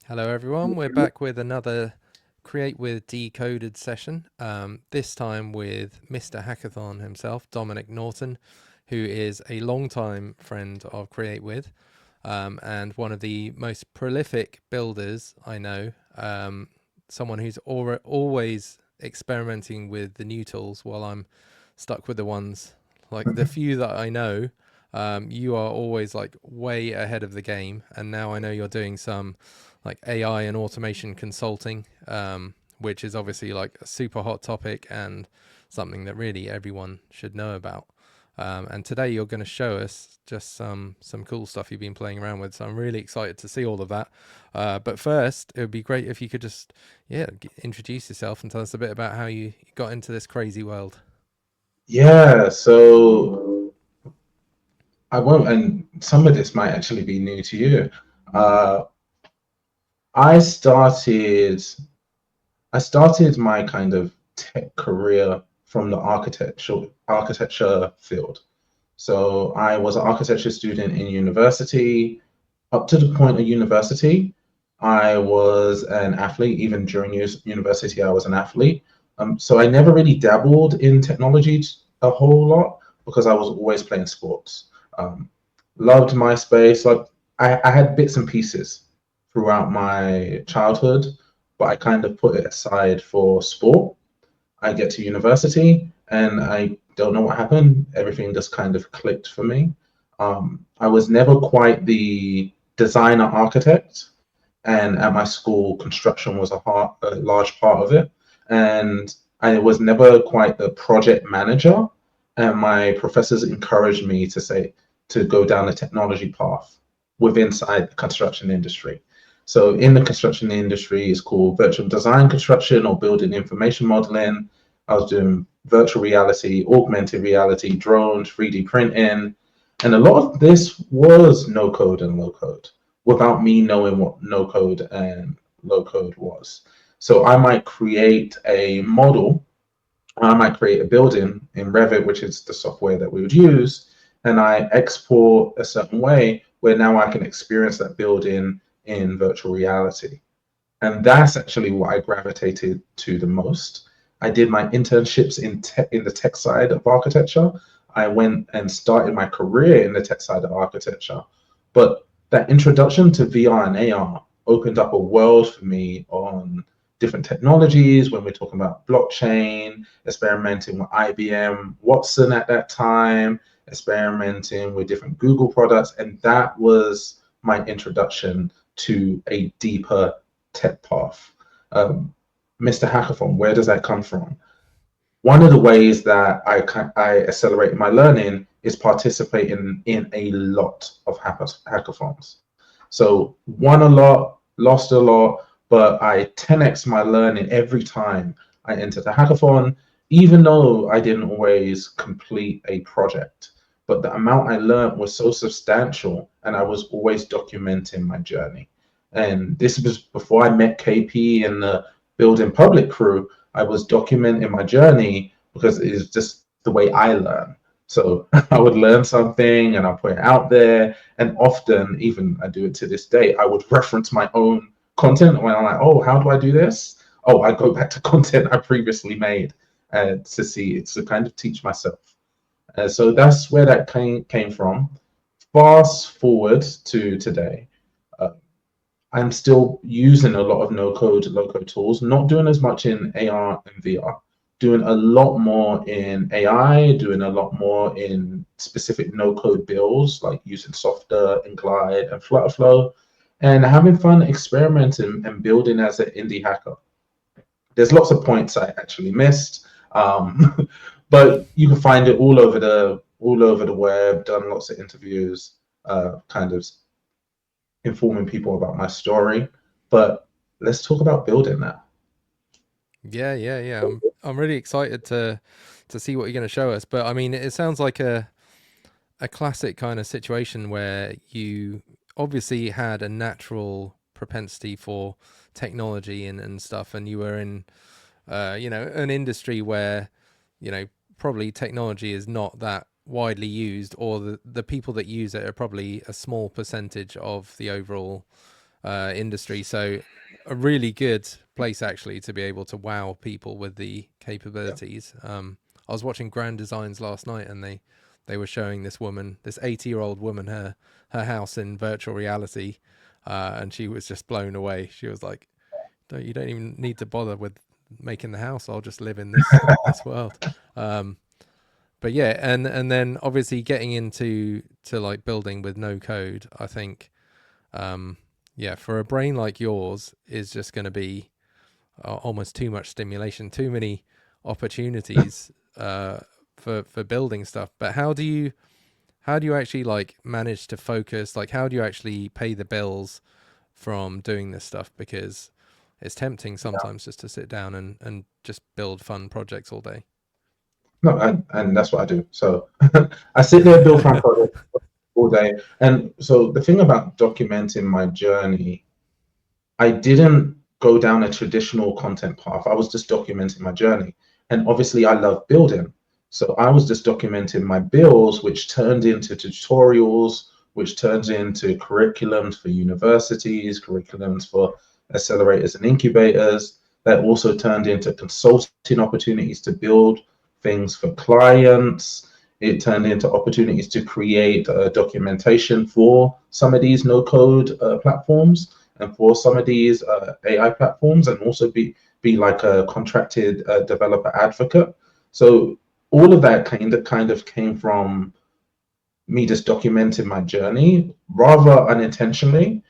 Hello, everyone. We're back with another Create with Decoded session. This time with Mr. Hackathon himself, Dominic Norton, who is a longtime friend of Create with and one of the most prolific builders I know. Someone who's always experimenting with the new tools while I'm stuck with the ones like the few that I know. You are always like way ahead of the game, and now I know you're doing some like AI and automation consulting, which is obviously like a super hot topic and something that really everyone should know about. And today you're going to show us just some cool stuff you've been playing around with. So I'm really excited to see all of that. But first, it would be great if you could just introduce yourself and tell us a bit about how you got into this crazy world. Yeah, so I won't, and some of this might actually be new to you. Uh, I started, I started my kind of tech career from the architecture field. So I was an architecture student in university. Up to the point of university, I was an athlete. Even during university, I was an athlete. So I never really dabbled in technology a whole lot because I was always playing sports. Um, Loved MySpace. Like I had bits and pieces throughout my childhood, but I kind of put it aside for sport. I get to university and I don't know what happened. Everything just kind of clicked for me. I was never quite the designer architect, and at my school, construction was a large part of it. And I was never quite the project manager. And my professors encouraged me to go down the technology path with inside the construction industry. So in the construction industry, it's called virtual design construction or building information modeling. I was doing virtual reality, augmented reality, drones, 3D printing, and a lot of this was no code and low code without me knowing what no code and low code was. So I might create a model, I might create a building in Revit, which is the software that we would use, and I export a certain way where now I can experience that building in virtual reality. And that's actually what I gravitated to the most. I did my internships in the tech side of architecture. I went and started my career in the tech side of architecture. But that introduction to VR and AR opened up a world for me on different technologies when we're talking about blockchain, experimenting with IBM Watson at that time, experimenting with different Google products. And that was my introduction to a deeper tech path. Um, Mr. Hackathon, where does that come from? One of the ways that I accelerate my learning is participating in a lot of hackathons. So won a lot, lost a lot, but I 10x my learning every time I entered a hackathon, even though I didn't always complete a project. But the amount I learned was so substantial, and I was always documenting my journey. And this was before I met KP and the Building Public crew. I was documenting my journey because it is just the way I learn. So I would learn something and I'll put it out there. And often, even I do it to this day, I would reference my own content when I'm like, oh, how do I do this? Oh, I go back to content I previously made to see it, to kind of teach myself. So that's where that came from. Fast forward to today. Uh, I'm still using a lot of no code, low code tools, not doing as much in AR and VR, doing a lot more in AI, doing a lot more in specific no code builds, like using Softer and Glide and Flutterflow, and having fun experimenting and building as an indie hacker. There's lots of points I actually missed, but you can find it all over the web. Done lots of interviews, kind of informing people about my story. But let's talk about building now. Yeah. I'm really excited to see what you're going to show us. But I mean, it sounds like a classic kind of situation where you obviously had a natural propensity for technology and stuff, and you were in an industry where you know probably technology is not that widely used, or the people that use it are probably a small percentage of the overall industry. So a really good place actually to be able to wow people with the capabilities. I was watching Grand Designs last night, and they were showing this woman, this 80-year-old woman, her house in virtual reality, and she was just blown away. She was like, you don't even need to bother with making the house. I'll just live in this world." But yeah, and then obviously getting into like building with no code, I think, yeah, for a brain like yours is just going to be almost too much stimulation, too many opportunities for building stuff. But how do you actually like manage to focus? Like, how do you actually pay the bills from doing this stuff? Because it's tempting sometimes just to sit down and just build fun projects all day. No, and that's what I do. So I sit there, build fun projects all day. And so the thing about documenting my journey, I didn't go down a traditional content path. I was just documenting my journey. And obviously, I love building. So I was just documenting my builds, which turned into tutorials, which turns into curriculums for universities, curriculums for accelerators and incubators, that also turned into consulting opportunities to build things for clients. It turned into opportunities to create documentation for some of these no code platforms and for some of these AI platforms, and also be like a contracted developer advocate. So all of that kind of came from me just documenting my journey rather unintentionally.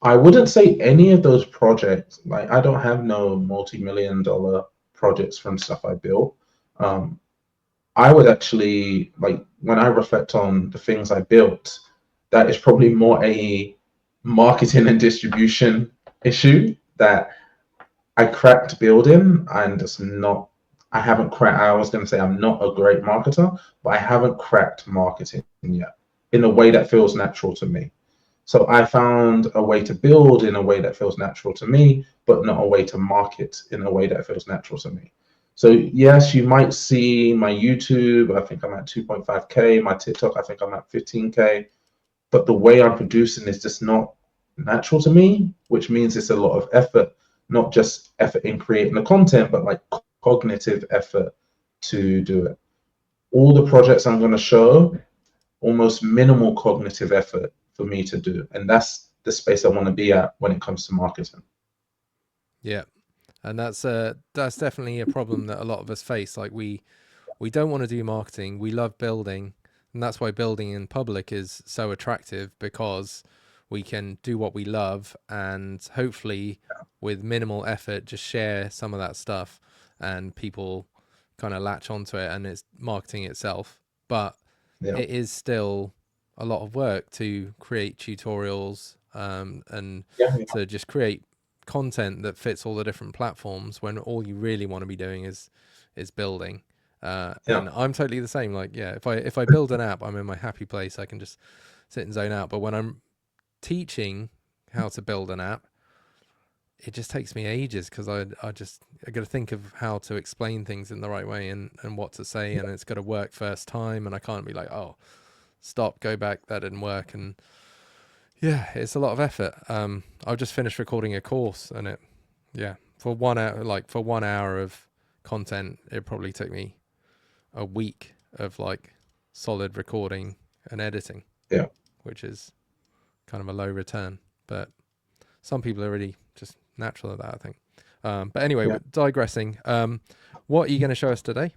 I wouldn't say any of those projects, like I don't have no multi-million-dollar projects from stuff I built. Um, I would actually, like, when I reflect on the things I built, that is probably more a marketing and distribution issue that I cracked building and it's not, I haven't cracked, I was going to say I'm not a great marketer, but I haven't cracked marketing yet in a way that feels natural to me. So I found a way to build in a way that feels natural to me, but not a way to market in a way that feels natural to me. So yes, you might see my YouTube, I think I'm at 2.5K, my TikTok, I think I'm at 15K, but the way I'm producing is just not natural to me, which means it's a lot of effort, not just effort in creating the content, but like cognitive effort to do it. All the projects I'm going to show, almost minimal cognitive effort for me to do. And that's the space I want to be at when it comes to marketing. Yeah. And that's definitely a problem that a lot of us face. Like we don't want to do marketing. We love building, and that's why building in public is so attractive, because we can do what we love and hopefully with minimal effort just share some of that stuff, and people kind of latch onto it, and it's marketing itself. But Yeah. it is still a lot of work to create tutorials, and Yeah. to just create content that fits all the different platforms, when all you really want to be doing is building. Yeah. And I'm totally the same. Like, yeah, if I build an app, I'm in my happy place. I can just sit and zone out. But when I'm teaching how to build an app, it just takes me ages, because I got to think of how to explain things in the right way, and what to say, and it's got to work first time, and I can't be like, oh, stop, go back, that didn't work. And yeah, it's a lot of effort. I've just finished recording a course, and for 1 hour, like for 1 hour of content, it probably took me a week of like solid recording and editing. Yeah. Which is kind of a low return, but some people are really just natural at that, I think. But anyway, Yeah. digressing. What are you going to show us today?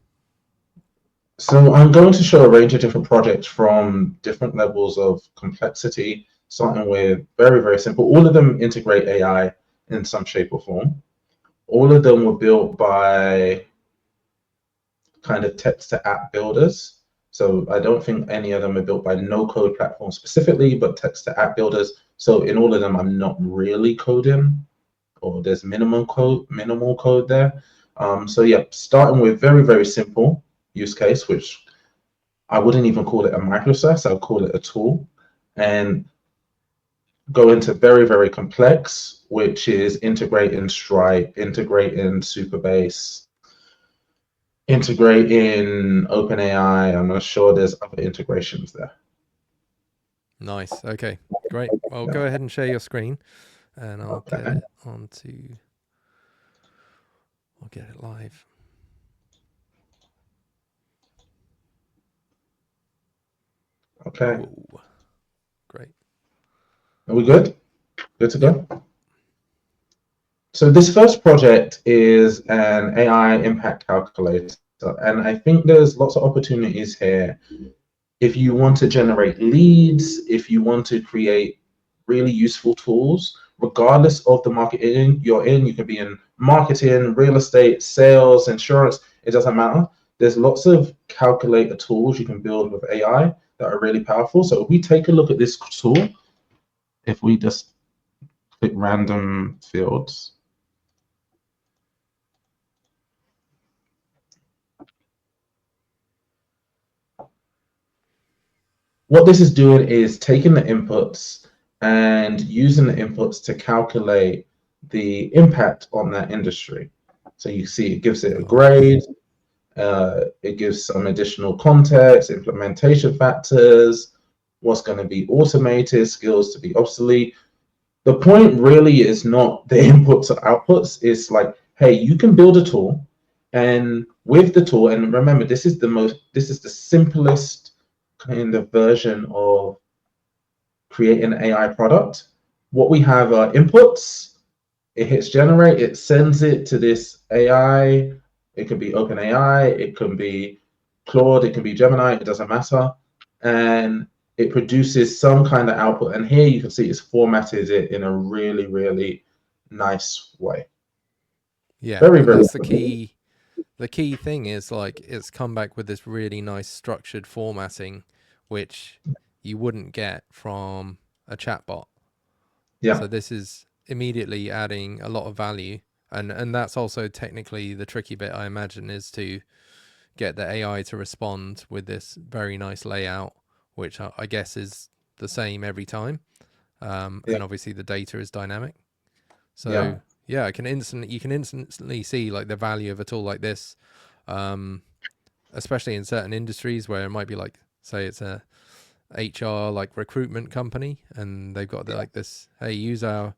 So I'm going to show a range of different projects from different levels of complexity, starting with very, very simple. All of them integrate AI in some shape or form. All of them were built by kind of text to app builders. So I don't think any of them are built by no code platforms specifically, but text to app builders. So in all of them, I'm not really coding, or there's minimal code there. So yeah, starting with very, very simple use case, which I wouldn't even call it a microservice, I would call it a tool, and go into very, very complex, which is integrating Stripe, integrating Supabase, integrating OpenAI. I'm not sure there's other integrations there. Nice. Okay, great. Well, go ahead and share your screen, and I'll get Okay. it onto. I'll get it live. Okay. Whoa. Great. Are we good? Good to Yep. go? So this first project is an AI impact calculator, and I think there's lots of opportunities here. If you want to generate leads, if you want to create really useful tools, regardless of the market you're in, you can be in marketing, real estate, sales, insurance, it doesn't matter. There's lots of calculator tools you can build with AI that are really powerful. So if we take a look at this tool, if we just click random fields, what this is doing is taking the inputs and using the inputs to calculate the impact on that industry. So you see it gives it a Nice. grade, it gives some additional context, implementation factors, what's going to be automated, skills to be obsolete. The point really is not the inputs or outputs. It's like, hey, you can build a tool, and with the tool, and remember, this is the simplest kind of version of create an AI product. What we have are inputs. It hits generate. It sends it to this AI. It could be OpenAI. It can be Claude. It can be Gemini. It doesn't matter. And it produces some kind of output. And here you can see it's formatted it in a really, really nice way. Yeah, Very, and very that's the cool. key. The key thing is like it's come back with this really nice structured formatting, which you wouldn't get from a chatbot. Yeah. So this is immediately adding a lot of value, and that's also technically the tricky bit, I imagine, is to get the AI to respond with this very nice layout, which I guess is the same every time. Yeah. And obviously the data is dynamic. Yeah. So yeah, you can instantly see like the value of a tool like this, um, especially in certain industries where it might be like, say, it's a HR like recruitment company, and they've got Yeah. like this, hey, use our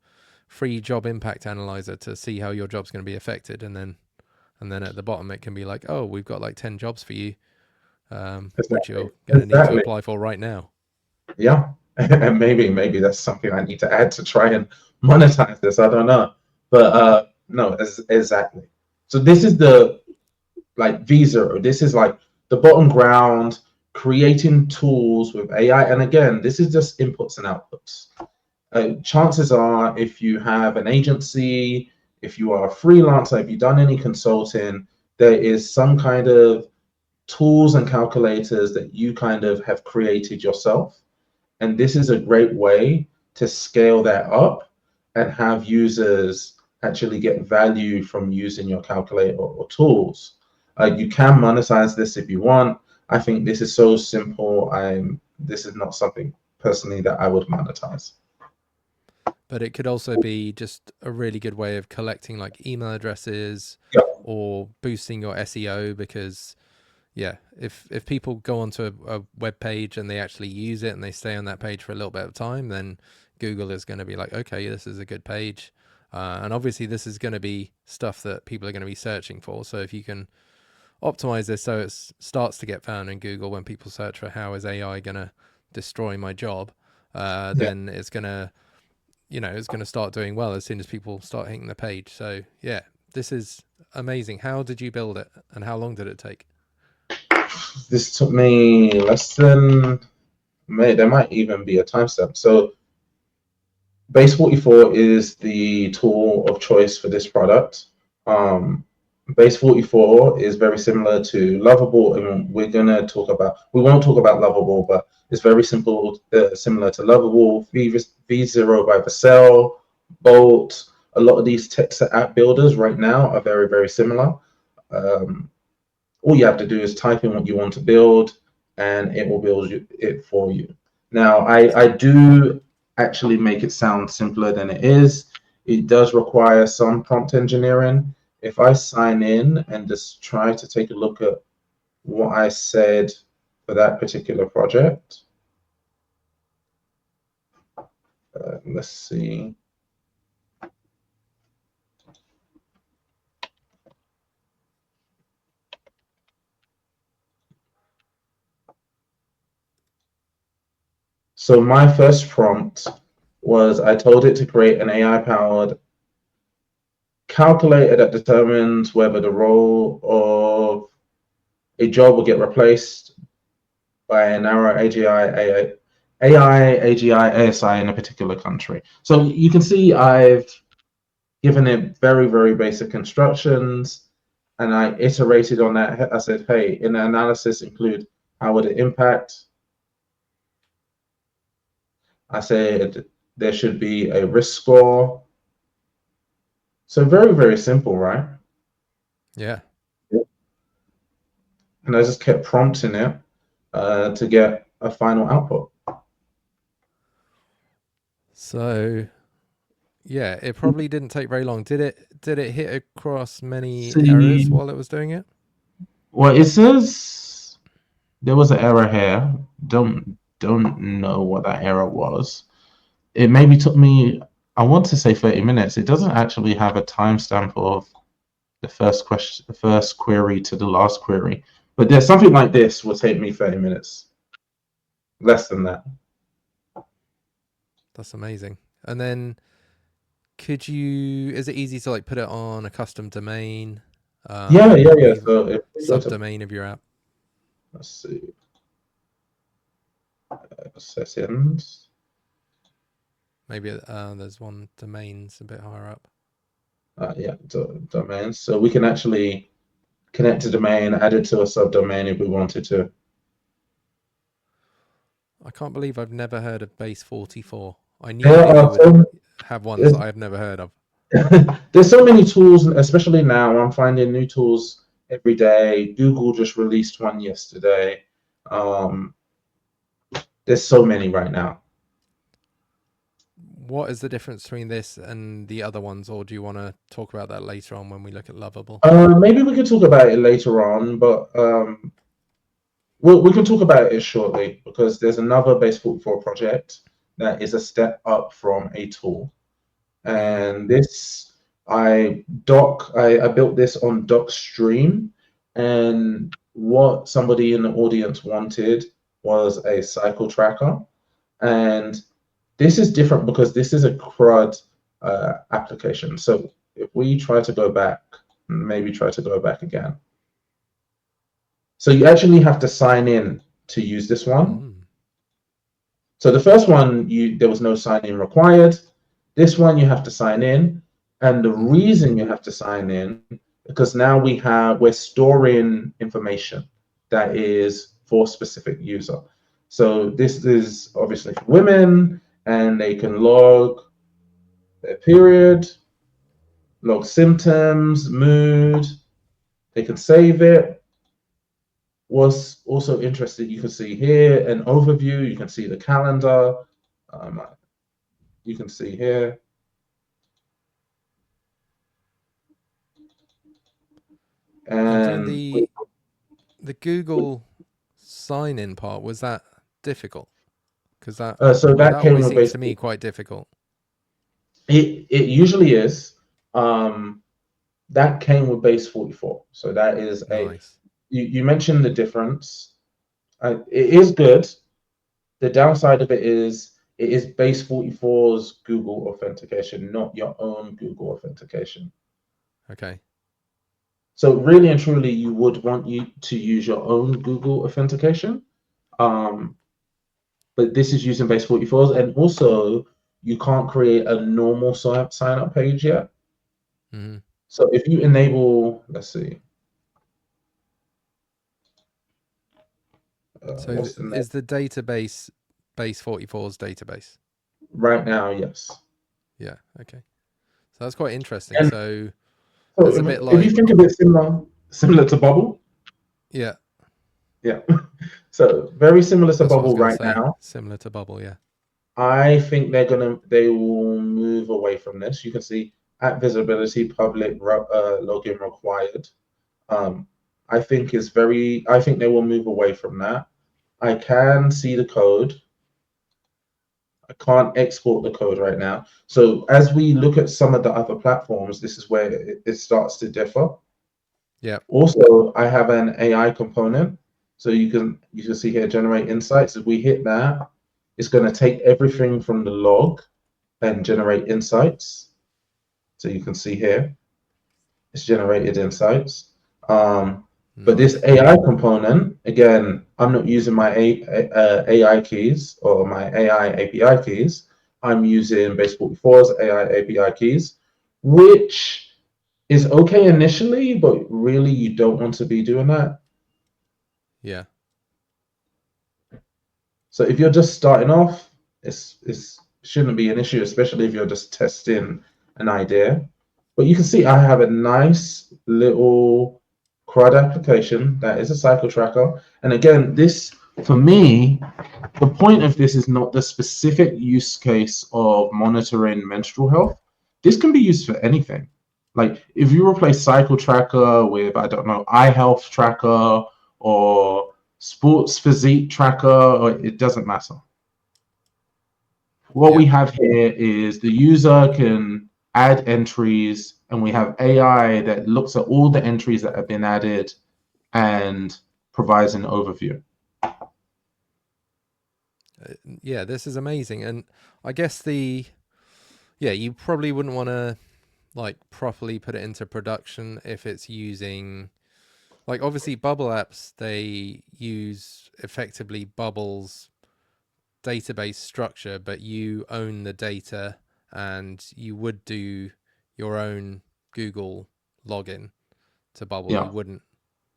free job impact analyzer to see how your job's going to be affected, and then at the bottom it can be like, oh, we've got like 10 jobs for you, which Exactly. you're going to need to Exactly. apply for right now. Yeah. And maybe that's something I need to add to try and monetize this. I don't know. But no, exactly. So this is the like V0. This is like the bottom ground, creating tools with AI. And again, this is just inputs and outputs. Chances are, if you have an agency, if you are a freelancer, if you've done any consulting, there is some kind of tools and calculators that you kind of have created yourself. And this is a great way to scale that up and have users actually get value from using your calculator or tools. You can monetize this if you want. I think this is so simple. This is not something personally that I would monetize. But it could also be just a really good way of collecting like email addresses Yeah, or boosting your SEO, because yeah, if people go onto a web page and they actually use it and they stay on that page for a little bit of time, then Google is going to be like, okay, this is a good page. And obviously this is going to be stuff that people are going to be searching for. So if you can optimize this so it starts to get found in Google when people search for how is AI going to destroy my job, yeah. then it's going to, it's going to start doing well as soon as people start hitting the page. So yeah, this is amazing. How did you build it, and how long did it take? This took me less than, there might even be a timestamp. So Base 44 is the tool of choice for this product. Um, Base 44 is very similar to Lovable, and we won't talk about Lovable, but it's very simple, similar to Lovable. V0 by Vercel, Bolt. A lot of these text app builders right now are very, very similar. Um, all you have to do is type in what you want to build, and it will build it for you. Now, I do actually make it sound simpler than it is. It does require some prompt engineering. If I sign in and just try to take a look at what I said for that particular project, let's see. So my first prompt was I told it to create an AI-powered calculator that determines whether the role of a job will get replaced by a narrow AI, ASI in a particular country. So you can see I've given it very, very basic instructions, and I iterated on that. I said, hey, in the analysis include how would it impact? I said there should be a risk score. So very, very simple, right? Yeah. And I just kept prompting it to get a final output. So yeah, it probably didn't take very long. Did it hit across many errors See, while it was doing it? well, it says there was an error here. Don't know what that error was. It maybe took me, I want to say 30 minutes. It doesn't actually have a timestamp of the first question, the first query to the last query. But there's something like this will take me 30 minutes. Less than that. That's amazing. And then is it easy to like put it on a custom domain? Yeah. Or even So if we go to, subdomain of your app? let's see, settings. Maybe there's one domains a bit higher up. Yeah, domains. So we can actually connect a domain, add it to a subdomain if we wanted to. I can't believe I've never heard of base 44. I knew There that you are would have ones there's, that I've never heard of. there's so many tools, especially now. I'm finding new tools every day. Google just released one yesterday. There's so many right now. What is the difference between this and the other ones, or do you want to talk about that later on when we look at Lovable? Maybe we can talk about it later on, but we can talk about it shortly because there's another Base 44 project that is a step up from a tool. And this, I built this on Docstream, and what somebody in the audience wanted was a cycle tracker. And this is different because this is a CRUD application. So if we try to go back, maybe try to go back again. So you actually have to sign in to use this one. So the first one, there was no sign in required. This one, you have to sign in. And the reason you have to sign in, because now we're storing information that is for a specific user. So this is obviously for women, and they can log their period, log symptoms, mood. They can save it. Was also interested, you can see here an overview. You can see the calendar. You can see here. And doing And the Google sign-in part, was that difficult? Because so that came always with seems to basically, me quite difficult. it usually is. That came with base 44. So that is Nice. you mentioned the difference. It is good. The downside of it is base 44's Google authentication, not your own Google authentication. Okay. So really and truly, you would want you to use your own Google authentication. But this is using base 44's, and also you can't create a normal sign up page yet. So if you enable, let's see. So is the database base 44's database? Right now, yes. Yeah. Okay. So that's quite interesting. And So so there's a bit if you like, think of it similar to Bubble, yeah, yeah. So very similar to that's what I was Bubble going to right say. now. Similar to Bubble, yeah. I think they will move away from this. You can see at visibility, public login required. I think I think they will move away from that. I can see the code. I can't export the code right now. So as we look at some of the other platforms, this is where it starts to differ. Yeah. Also, I have an AI component. So you can see here, generate insights. If we hit that, it's going to take everything from the log and generate insights. So you can see here, it's generated insights. But Nice. this AI component, again, I'm not using my AI keys or my AI API keys. I'm using Base44's AI API keys, which is okay initially, but really you don't want to be doing that. Yeah. So if you're just starting off, it's shouldn't be an issue, especially if you're just testing an idea. But you can see I have a nice little CRUD application that is a cycle tracker. And again, this, for me, the point of this is not the specific use case of monitoring menstrual health. This can be used for anything. Like if you replace cycle tracker with, I don't know, eye health tracker or sports physique tracker, or it doesn't matter. What we have here is the user can add entries, and we have AI that looks at all the entries that have been added and provides an overview. Yeah, this is amazing. And I guess you probably wouldn't want to like properly put it into production if it's using, like, obviously bubble apps, they use effectively Bubble's database structure, but you own the data and you would do your own Google login to Bubble. Yeah. You wouldn't,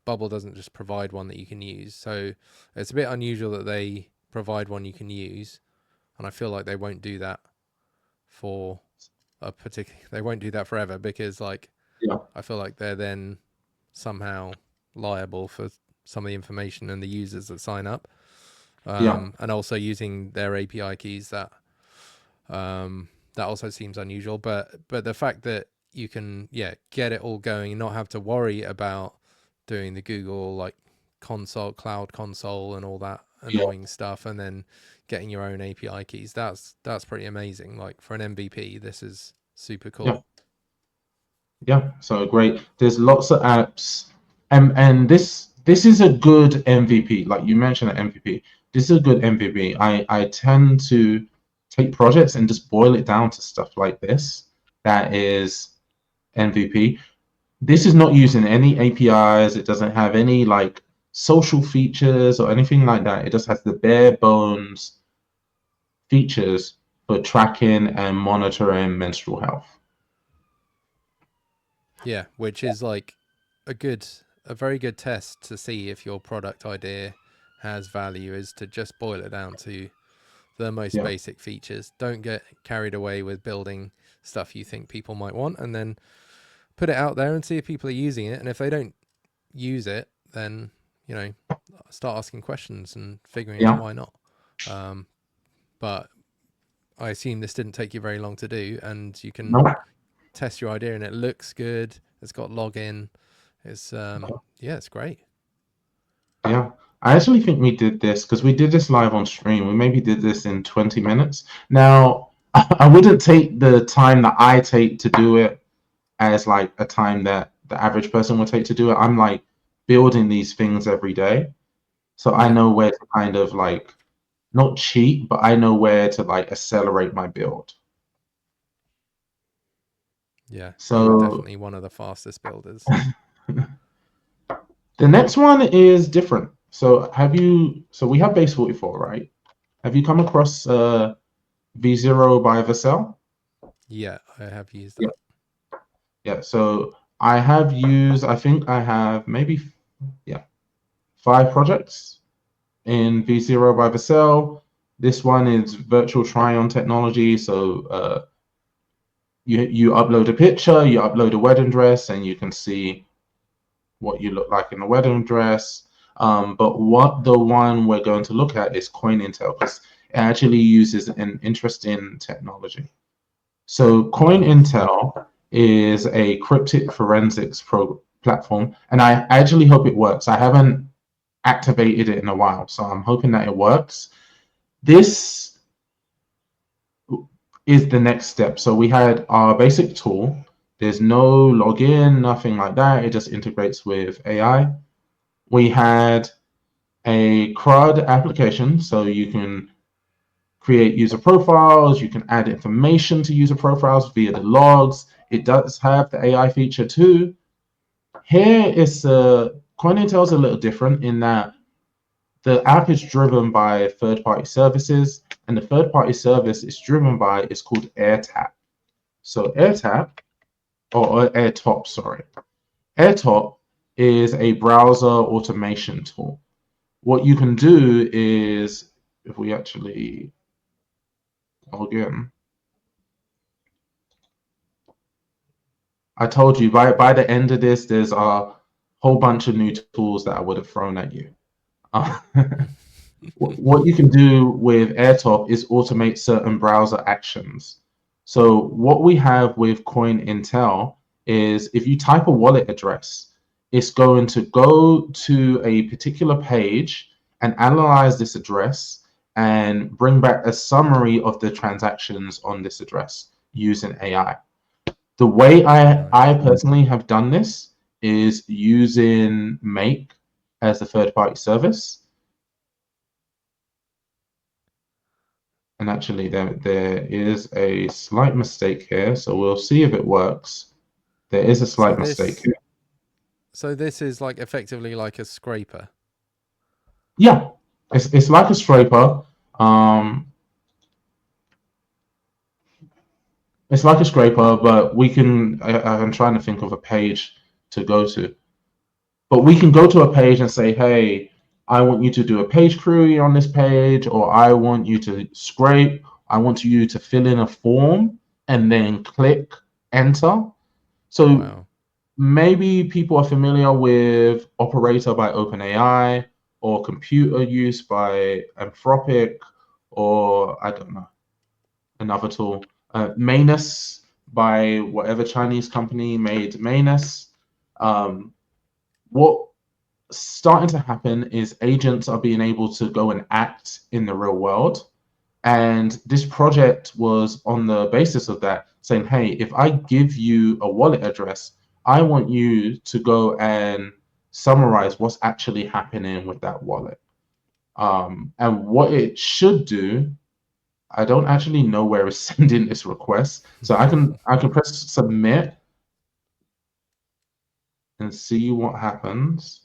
Bubble doesn't just provide one that you can use. So it's a bit unusual that they provide one you can use. And I feel like they won't do that for they won't do that forever, because like, Yeah. I feel like they're then somehow liable for some of the information and the users that sign up. And also using their API keys, that also seems unusual. But the fact that you can get it all going and not have to worry about doing the Google like cloud console and all that annoying stuff, and then getting your own API keys, that's pretty amazing. Like for an MVP, this is super cool. Yeah, so great. There's lots of apps, and this is a good MVP. Like you mentioned, an MVP. This is a good MVP. I tend to take projects and just boil it down to stuff like this. That is MVP. This is not using any APIs. It doesn't have any like social features or anything like that. It just has the bare bones features for tracking and monitoring menstrual health. Yeah, which is like a very good test to see if your product idea has value, is to just boil it down to the most basic features. Don't get carried away with building stuff you think people might want, and then put it out there and see if people are using it. And if they don't use it, then start asking questions and figuring out why not. But I assume this didn't take you very long to do, and you can test your idea and it looks good. It's got login. It's it's great. Yeah, I actually think we did this because we did this live on stream. We maybe did this in 20 minutes. Now, I wouldn't take the time that I take to do it as like a time that the average person would take to do it. I'm like building these things every day. So I know where to kind of like, not cheat, but I know where to like accelerate my build. Yeah, so you're definitely one of the fastest builders. The next one is different. So we have Base44, right? Have you come across V0 by Vercel? Yeah, I have used that. Yeah, so I think I have maybe 5 projects in V0 by Vercel. This one is virtual try-on technology. So you upload a picture, you upload a wedding dress, and you can see what you look like in the wedding dress. But what the one we're going to look at is CoinIntel, because it actually uses an interesting technology. So CoinIntel is a cryptic forensics platform, and I actually hope it works. I haven't activated it in a while, so I'm hoping that it works. This is the next step. So we had our basic tool. There's no login, nothing like that. It just integrates with AI. We had a CRUD application, so you can create user profiles, you can add information to user profiles via the logs. It does have the AI feature too. Here is CoinIntel's a little different in that the app is driven by third-party services, and the third-party service it's driven by is called Airtap. So Airtop, sorry. Airtop is a browser automation tool. What you can do is, if we actually log in, I told you by the end of this, there's a whole bunch of new tools that I would have thrown at you. What you can do with Airtop is automate certain browser actions. So what we have with CoinIntel is if you type a wallet address, it's going to go to a particular page and analyze this address and bring back a summary of the transactions on this address using AI. The way I Nice. personally have done this is using Make as a third-party service. And actually, there is a slight mistake here, so we'll see if it works. There is a So slight mistake this here. so this is like effectively like a scraper. Yeah, it's like a scraper. Um, it's like a scraper, but we can. I'm trying to think of a page to go to. But we can go to a page and say, hey, I want you to do a page query on this page, or I want you to scrape, I want you to fill in a form and then click enter. So Wow. maybe people are familiar with Operator by OpenAI or Computer Use by Anthropic, or I don't know, another tool. Manus by whatever Chinese company made Manus. Um, what starting to happen is agents are being able to go and act in the real world. And this project was on the basis of that, saying, hey, if I give you a wallet address, I want you to go and summarize what's actually happening with that wallet. And what it should do, I don't actually know where it's sending this request. So I can press submit and see what happens.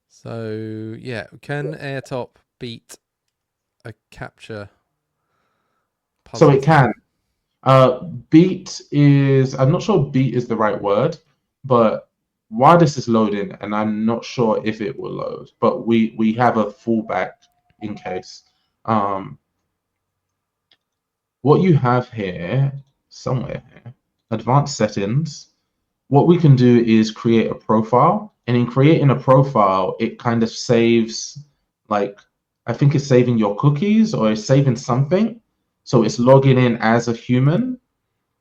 So yeah, can Airtop beat a capture So puzzle it thing? can. Beat is, I'm not sure beat is the right word, but while this is loading, and I'm not sure if it will load, but we have a fallback in case. Um, what you have here, somewhere here, advanced settings, what we can do is create a profile. And in creating a profile, it kind of saves, like, I think it's saving your cookies or it's saving something. So it's logging in as a human.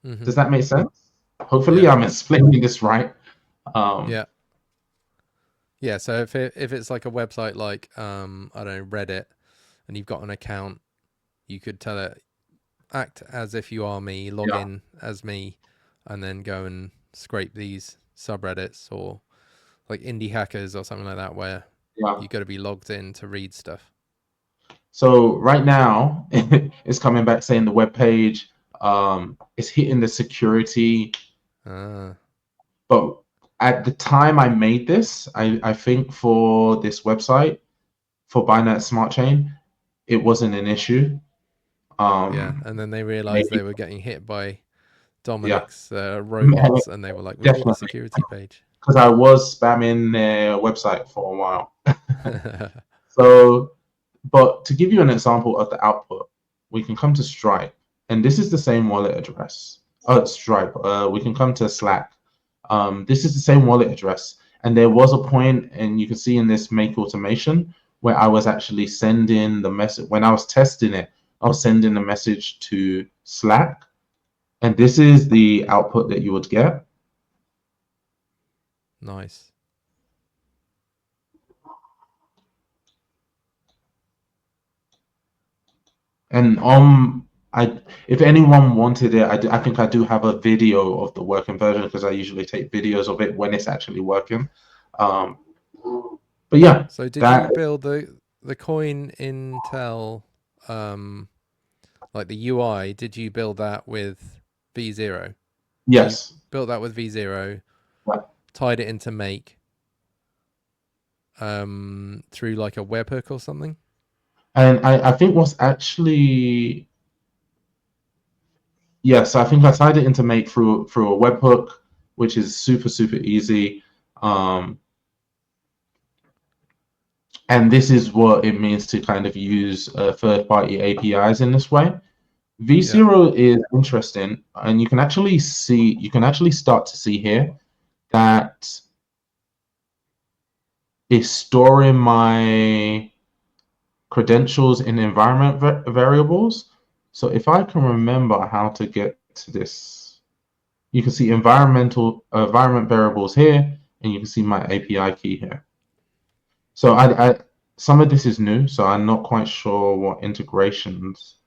Mm-hmm. Does that make sense? Hopefully, Yeah. I'm explaining this right. Um, Yeah. Yeah. So if it's like a website like I don't know, Reddit, and you've got an account, you could tell it act as if you are me, log yeah, in as me, and then go and scrape these subreddits or like indie hackers or something like that where yeah. you got to be logged in to read stuff. So right now, it's coming back saying the web page is hitting the security. Ah, But at the time I made this, I think for this website, for Binance Smart Chain, it wasn't an issue. yeah. And then they realized Maybe, they were getting hit by yeah, Dominic's robots, and they were like, "We need a definitely, security page." because I was spamming their website for a while. So, but to give you an example of the output, we can come to Stripe, and this is the same wallet address. Oh, it's Stripe. We can come to Slack. This is the same wallet address, and there was a point, and you can see in this make automation where I was actually sending the message when I was testing it. I was sending the message to Slack, and this is the output that you would get. Nice. And if anyone wanted it, I think I do have a video of the working version because I usually take videos of it when it's actually working. Um, but yeah, So did that you build the coin Intel, like the UI? Did you build that with V0? So you yes. built that with V0, tied it into Make, through like a webhook or something. And I think what's actually, yes, I think I tied it into Make through a webhook, which is super, super easy. Um, and this is what it means to kind of use third-party APIs in this way. Yeah, V0 is interesting, and you can actually start to see here that it's storing my credentials in environment variables. So if I can remember how to get to this, you can see environment variables here, and you can see my API key here. So I some of this is new, so I'm not quite sure what integrations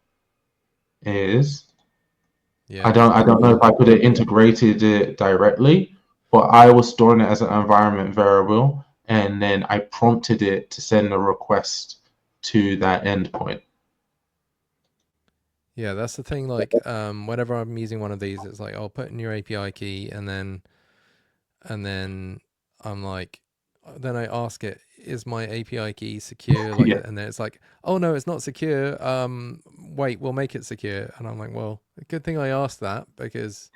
is. yeah. I There's don't know if probably I could have integrated it directly, but I was storing it as an environment variable, and then I prompted it to send a request to that endpoint. yeah. That's the thing. Like, whenever I'm using one of these, it's like I'll put in your API key, and then I'm like, then I ask it, is my API key secure? Like, Yeah, and then it's like, oh no, it's not secure. Wait, we'll make it secure. And I'm like, well, good thing I asked that because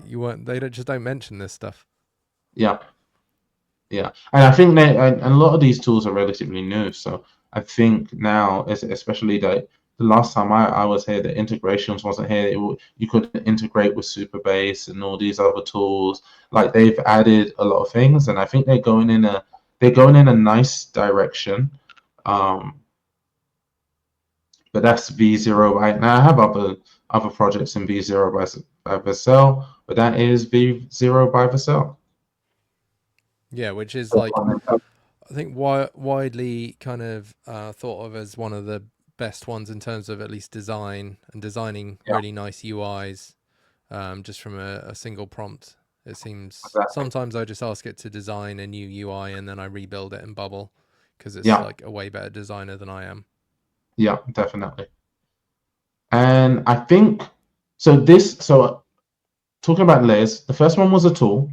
you weren't. They don't mention this stuff. yeah, yeah. And I think that and a lot of these tools are relatively new. So I think now, especially that the last time I was here, the integrations wasn't here. You couldn't integrate with Superbase and all these other tools. Like they've added a lot of things, and I think they're going in a nice direction. Um, but that's V0 right now. I have other projects in V0 by Vercel, but that is V0 by Vercel. Yeah, which is like, I think widely kind of thought of as one of the best ones in terms of at least design and designing Yeah, really nice UIs, just from a single prompt. It seems exactly. sometimes I just ask it to design a new UI and then I rebuild it in Bubble because it's Yeah, like a way better designer than I am. yeah, definitely. And I think so talking about layers, the first one was a tool.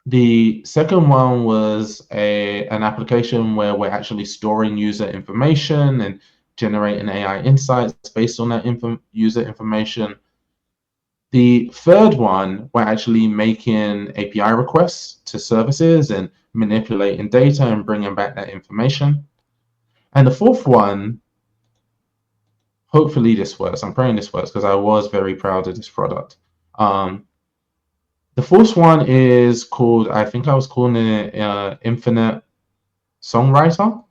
The second one was an application where we're actually storing user information and generating AI insights based on that user information. The third one, we're actually making API requests to services and manipulating data and bringing back that information. And the fourth one, hopefully this works. I'm praying this works because I was very proud of this product. The fourth one is called, I think I was calling it Infinite Songwriter,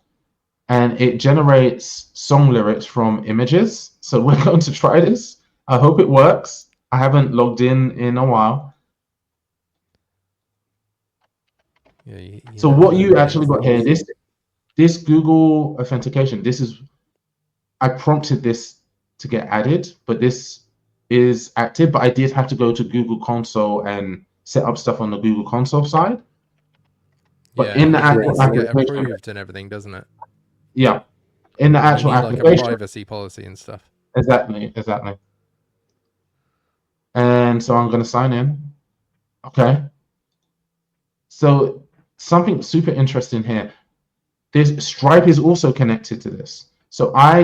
and it generates song lyrics from images. So we're going to try this. I hope it works. I haven't logged in a while. Yeah, you So never what know you with actually these got here, things. this Google authentication, I prompted this to get added, but this is active, but I did have to go to Google Console and set up stuff on the Google Console side. But Yeah, in the because it actual needs to get application, approved and everything, doesn't it? yeah, in the And you actual need like a application, privacy policy and stuff. exactly. And so I'm going to sign in. Okay. So something super interesting here. This Stripe is also connected to this. So I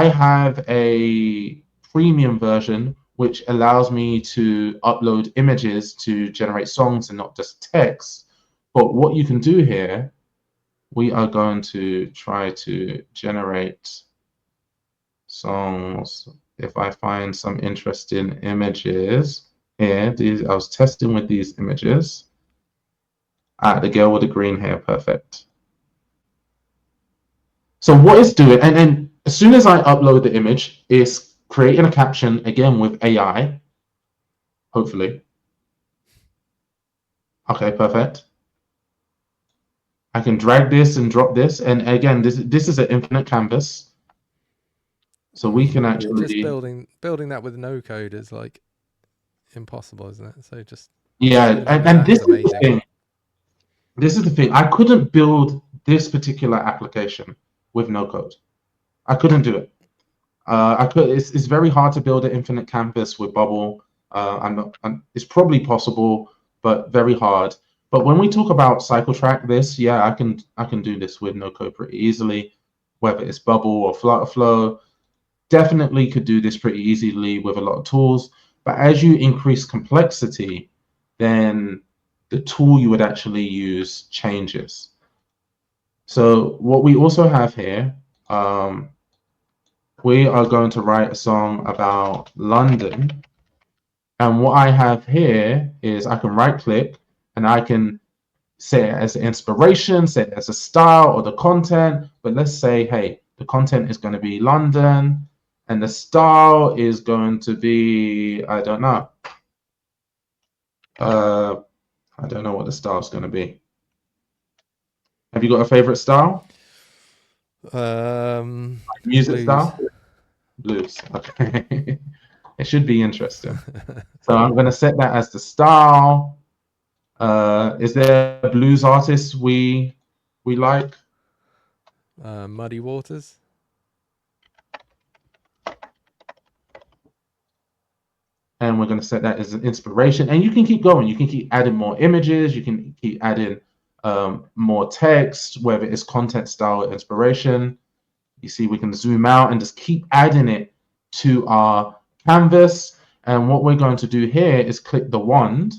have a premium version which allows me to upload images to generate songs and not just text. But what you can do here, we are going to try to generate songs. If I find some interesting images here, I was testing with these images. The girl with the green hair, perfect. So what it's doing, and then as soon as I upload the image, it's creating a caption again with AI, hopefully. Okay, perfect. I can drag this and drop this, and again, this is an infinite canvas, so we can Just actually, building that with no code is like impossible, isn't it? So just yeah, even having and that is amazing. this is the thing. I couldn't build this particular application with no code. I couldn't do it. I could. It's very hard to build an infinite canvas with Bubble. It's probably possible, but very hard. But when we talk about cycle track this, yeah, I can do this with no code pretty easily, whether it's Bubble or Flutter Flow. Definitely could do this pretty easily with a lot of tools. But as you increase complexity, then the tool you would actually use changes. So what we also have here, we are going to write a song about London. And what I have here is I can right click and I can say it as an inspiration, say it as a style or the content. But let's say, hey, the content is going to be London and the style is going to be, I don't know. I don't know what the style is going to be. Have you got a favorite style? Music Blues. style? Blues. Okay. It should be interesting. So I'm going to set that as the style. Is there a blues artist we like? Muddy Waters. And we're going to set that as an inspiration. And you can keep going. You can keep adding more images. You can keep adding more text, whether it's content style or inspiration. You see, we can zoom out and just keep adding it to our canvas. And what we're going to do here is click the wand.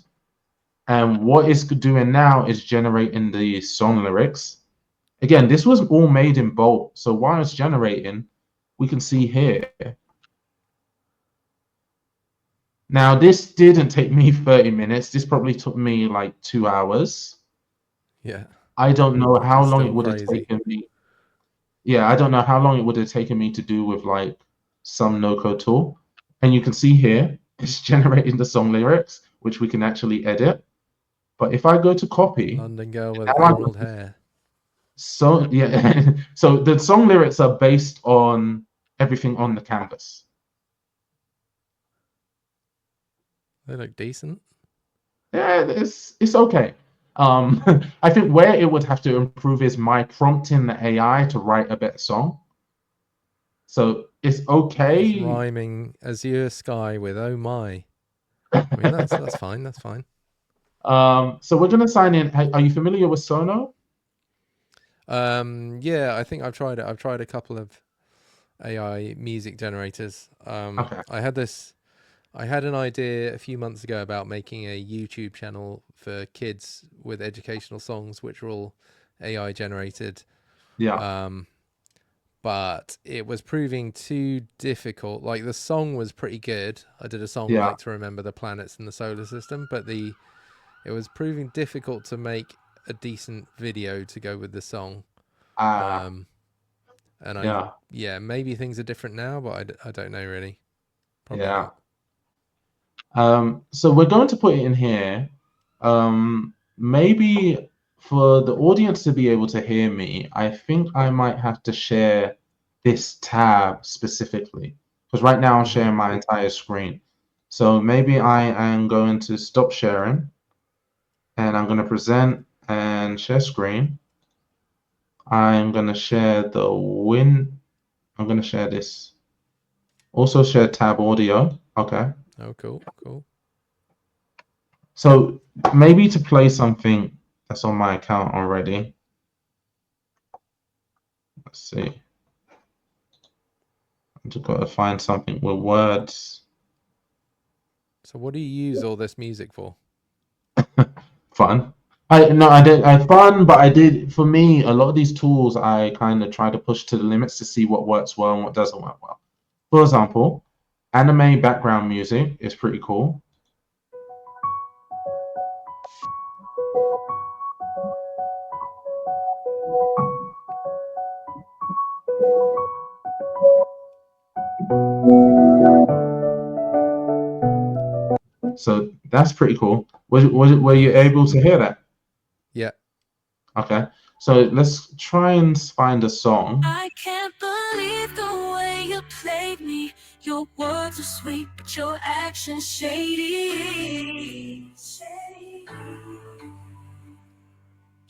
And what it's doing now is generating the song lyrics. Again, this was all made in Bolt. So while it's generating, we can see here. Now, this didn't take me 30 minutes. This probably took me like 2 hours. Yeah. I don't know how long it would have Crazy. taken me. Yeah, I don't know how long it would have taken me to do with like some no-code tool. And you can see here, it's generating the song lyrics, which we can actually edit. But if I go to copy, London girl with emerald hair. So yeah, so the song lyrics are based on everything on the canvas. They look decent. Yeah, it's okay. I think where it would have to improve is my prompting the AI to write a better song. So it's okay. It's rhyming Azure Sky with oh my. I mean that's fine. That's fine. So we're gonna sign in. Are you familiar with Sono? Yeah, I think I've tried it. I've tried a couple of AI music generators. Okay. I had an idea a few months ago about making a YouTube channel for kids with educational songs, which were all AI generated. Yeah. But it was proving too difficult. Like the song was pretty good. I did a song Yeah. like To Remember the Planets in the Solar System, but it was proving difficult to make a decent video to go with the song. And Yeah. maybe things are different now, but I don't know really. Probably Yeah. not. So we're going to put it in here. Maybe for the audience to be able to hear me, I think I might have to share this tab specifically because right now I'm sharing my entire screen. So maybe I am going to stop sharing and I'm going to present and share screen. I'm going to share I'm going to share this. Also share tab audio. Okay. Oh, cool. So maybe to play something that's on my account already. Let's see. I've just got to find something with words. So what do you use all this music for? Fun. I did fun, but I did for me a lot of these tools I kind of try to push to the limits to see what works well and what doesn't work well. For example, anime background music is pretty cool. So that's pretty cool. Were you Nice. able to hear that? Yeah. Okay, so let's try and find a song. I can't believe the way you played me. Your words are sweet, but your actions shady.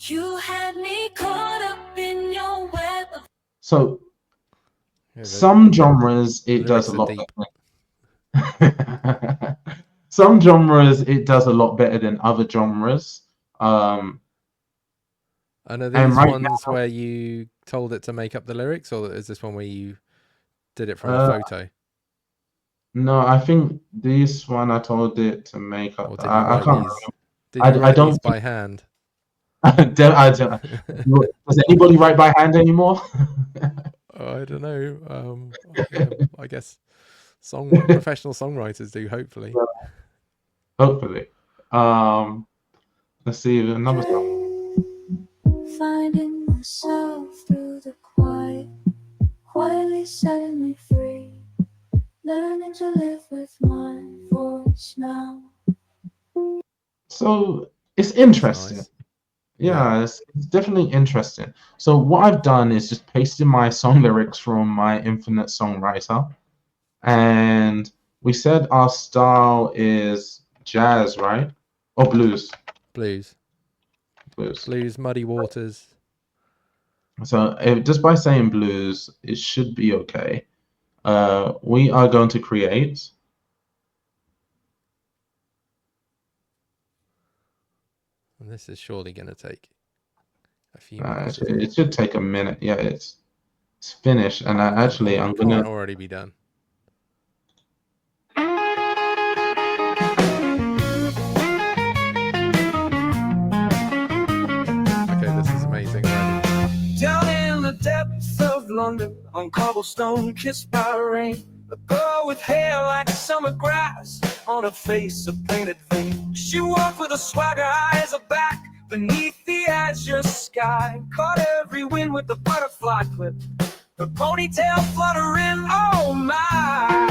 You had me caught up in your web. So Yeah, some genres it does a lyrics are lot deep. better. Some genres it does a lot better than other genres. And are And these right ones where you told it to make up the lyrics, or is this one where you did it from a now, photo? no, I think this one I told it to make up. Or did you I write can't these? Did you remember. I write these don't think. by hand? Does anybody write by hand anymore? I don't know. Yeah, I guess professional songwriters do, hopefully. Hopefully. Let's see another song. Finding myself through the quiet, quietly setting me free. Learning to live with my voice now. So it's That's interesting. nice. Yeah. Yeah, it's definitely interesting. So what I've done is just pasted my song lyrics from my Infinite Songwriter, and we said our style is jazz, right? Or blues. Blues. Blues. Blues, Muddy Waters. So just by saying blues, it should be okay. We are going to create. And this is surely going to take a few minutes, It, isn't it? it should take a minute. Yeah, it's finished, and actually I'm It can't gonna. already be done. Okay, this is amazing already. Down in the depths of London, on cobblestone, kissed by rain. A girl with hair like summer grass, on her face a painted vein. She walked with a swagger, eyes are back, beneath the azure sky. Caught every wind with the butterfly clip, her ponytail fluttering, oh my.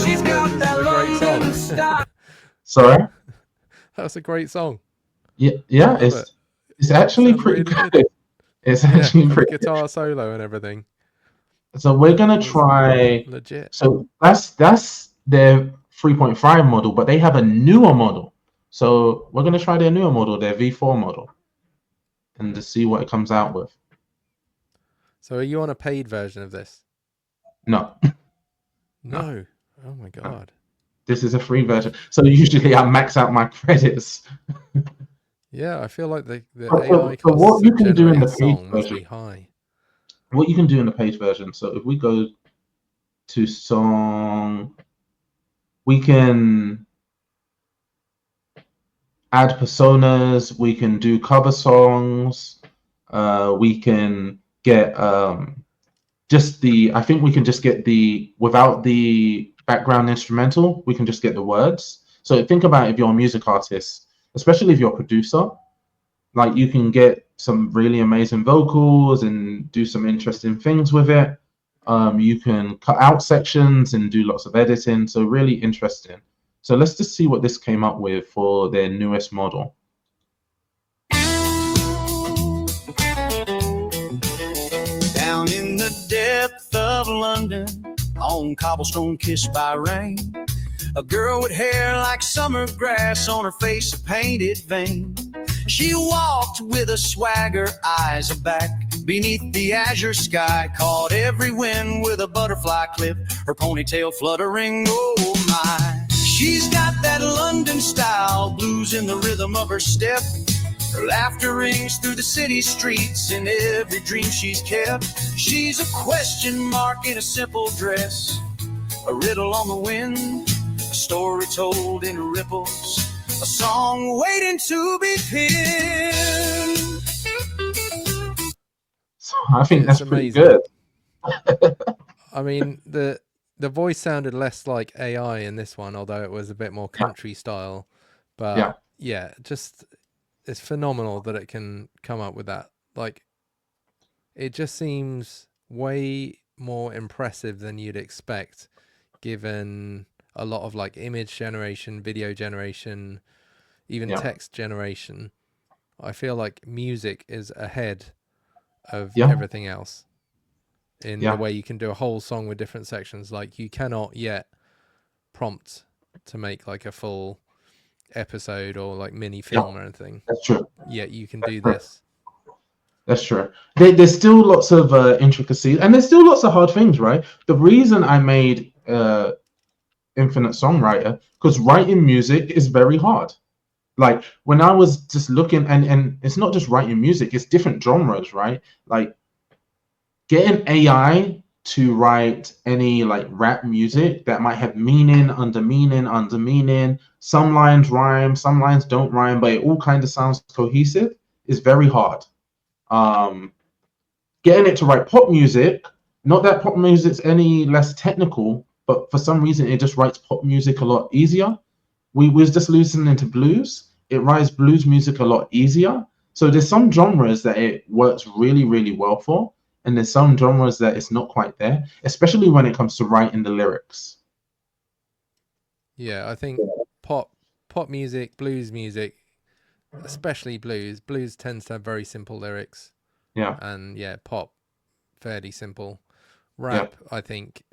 She's got that London style. Sorry. That's a great song. Yeah, Love it. it's actually Sounds pretty really good. good. It's Yeah, actually and the pretty good. guitar solo and everything So we're gonna was try. legit. So that's their 3.5 model, but they have a newer model. So we're gonna try their newer model, their V4 model, and to see what it comes out with. So are you on a paid version of this? No, no, No. Oh my no. god. This is a free version. So usually I max out my credits. Yeah, I feel like the AI So costs what to you can do in generate the a paid song must version, be high. what you can do in the paid version. So if we go to song, we can add personas, we can do cover songs, we can get just the, I think we can just get the, without the background instrumental, we can just get the words. So think about if you're a music artist, especially if you're a producer, like you can get some really amazing vocals and do some interesting things with it. You can cut out sections and do lots of editing. So really interesting. So let's just see what this came up with for their newest model. Down in the depth of London, on cobblestone kissed by rain. A girl with hair like summer grass, on her face a painted vein. She walked with a swagger, eyes aback, beneath the azure sky. Caught every wind with a butterfly clip, her ponytail fluttering, oh my. She's got that London style, blues in the rhythm of her step. Her laughter rings through the city streets in every dream she's kept. She's a question mark in a simple dress, a riddle on the wind, a story told in ripples, a song waiting to be penned. So I think It's that's pretty amazing. good. I mean, the voice sounded less like AI in this one, although it was a bit more country style. But yeah, just it's phenomenal that it can come up with that. Like, it just seems way more impressive than you'd expect, given a lot of like image generation, video generation even Yeah. text generation, I feel like music is ahead of Yeah. everything else in Yeah. the way you can do a whole song with different sections. Like you cannot yet prompt to make like a full episode or like mini film or anything. That's true. Yet you can do this. That's true. There's still lots of intricacies, and there's still lots of hard things, right? The reason I made Infinite Songwriter, because writing music is very hard. Like when I was just looking, and it's not just writing music, it's different genres, right? Like getting AI to write any like rap music that might have meaning under meaning under meaning. Some lines rhyme, some lines don't rhyme, but it all kind of sounds cohesive is very hard. Getting it to write pop music, not that pop music's any less technical, but for some reason it just writes pop music a lot easier. We was just listening to blues. It writes blues music a lot easier. So there's some genres that it works really, really well for, and there's some genres that it's not quite there, especially when it comes to writing the lyrics. Yeah, I think pop music, blues music, especially blues. Blues tends to have very simple lyrics. Yeah. And yeah, pop, fairly simple. Rap, I think,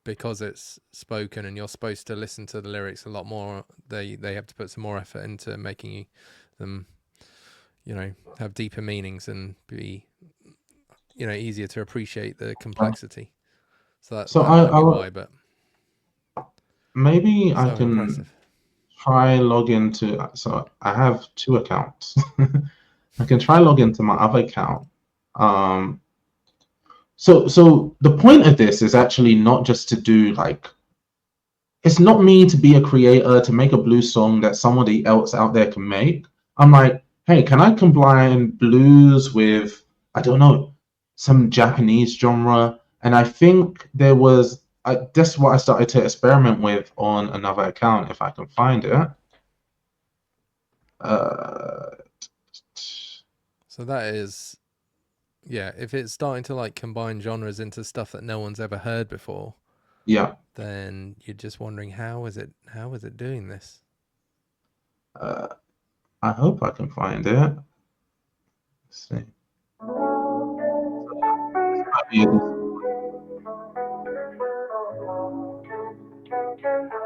because it's spoken and you're supposed to listen to the lyrics a lot more, they have to put some more effort into making them, you know, have deeper meanings and be, you know, easier to appreciate the complexity. So that might be why, but maybe so I can impressive. try log into. So I have 2 accounts. I can try log into my other account. So the point of this is actually not just to do like, it's not me to be a creator to make a blues song that somebody else out there can make. I'm like, hey, can I combine blues with, I don't know, some Japanese genre? And I think there was, that's what I started to experiment with on another account, if I can find it. So that is, yeah, if it's starting to like combine genres into stuff that no one's ever heard before, yeah, then you're just wondering how is it doing this? I hope I can find it. Let's see.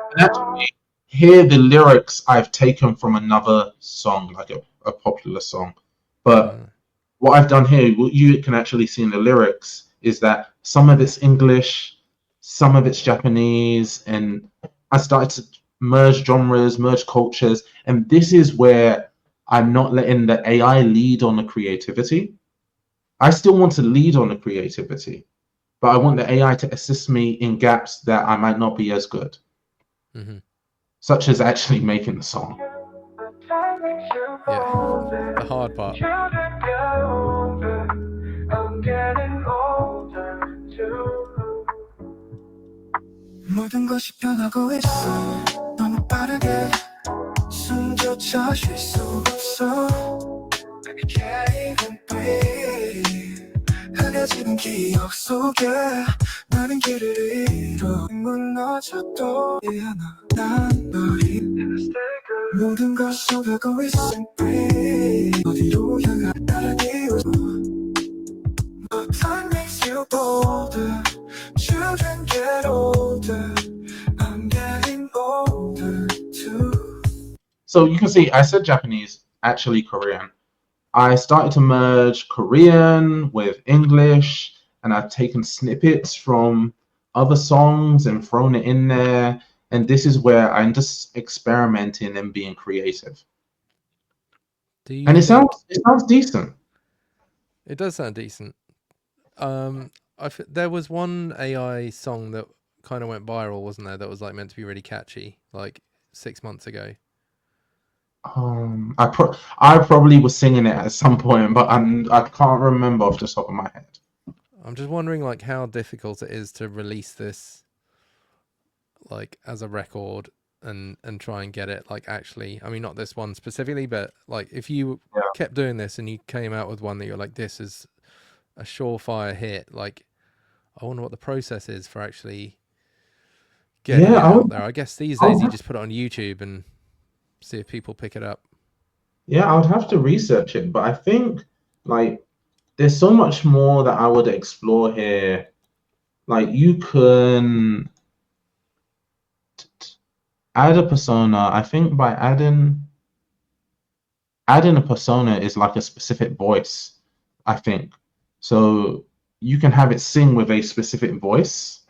And actually, here the lyrics I've taken from another song, like a popular song. But what I've done here, what you can actually see in the lyrics is that some of it's English, some of it's Japanese, and I started to merge genres, merge cultures, and this is where I'm not letting the AI lead on the creativity. I still want to lead on the creativity, but I want the AI to assist me in gaps that I might not be as good, such as actually making the song. Yeah, the hard part. 모든 것이 변하고 있어 너무 빠르게 숨조차 쉴 수 없어 I can't even breathe 흐려지는 기억 속에 나는 길을 잃어 무너져도 미안하 난 너희 모든 걸 속하고 있어 breathe 어디로 향해 나를 이루어 But time makes you bolder Children get older I'm getting older too So you can see I said Japanese, actually Korean. I started to merge Korean with English, and I've taken snippets from other songs and thrown it in there. And this is where I'm just experimenting and being creative. And it sounds decent. It does sound decent. There was one AI song that kind of went viral, wasn't there? That was like meant to be really catchy, like 6 months ago. I probably was singing it at some point, but I can't remember off the top of my head. I'm just wondering like how difficult it is to release this like as a record and try and get it like actually, I mean not this one specifically, but like if you kept doing this and you came out with one that you're like, this is a surefire hit, like I wonder what the process is for actually getting it out there. I guess these days you just put it on YouTube and see if people pick it up. Yeah, I would have to research it, but I think like there's so much more that I would explore here. Like you can add a persona. I think by adding a persona is like a specific voice, I think. So you can have it sing with a specific voice.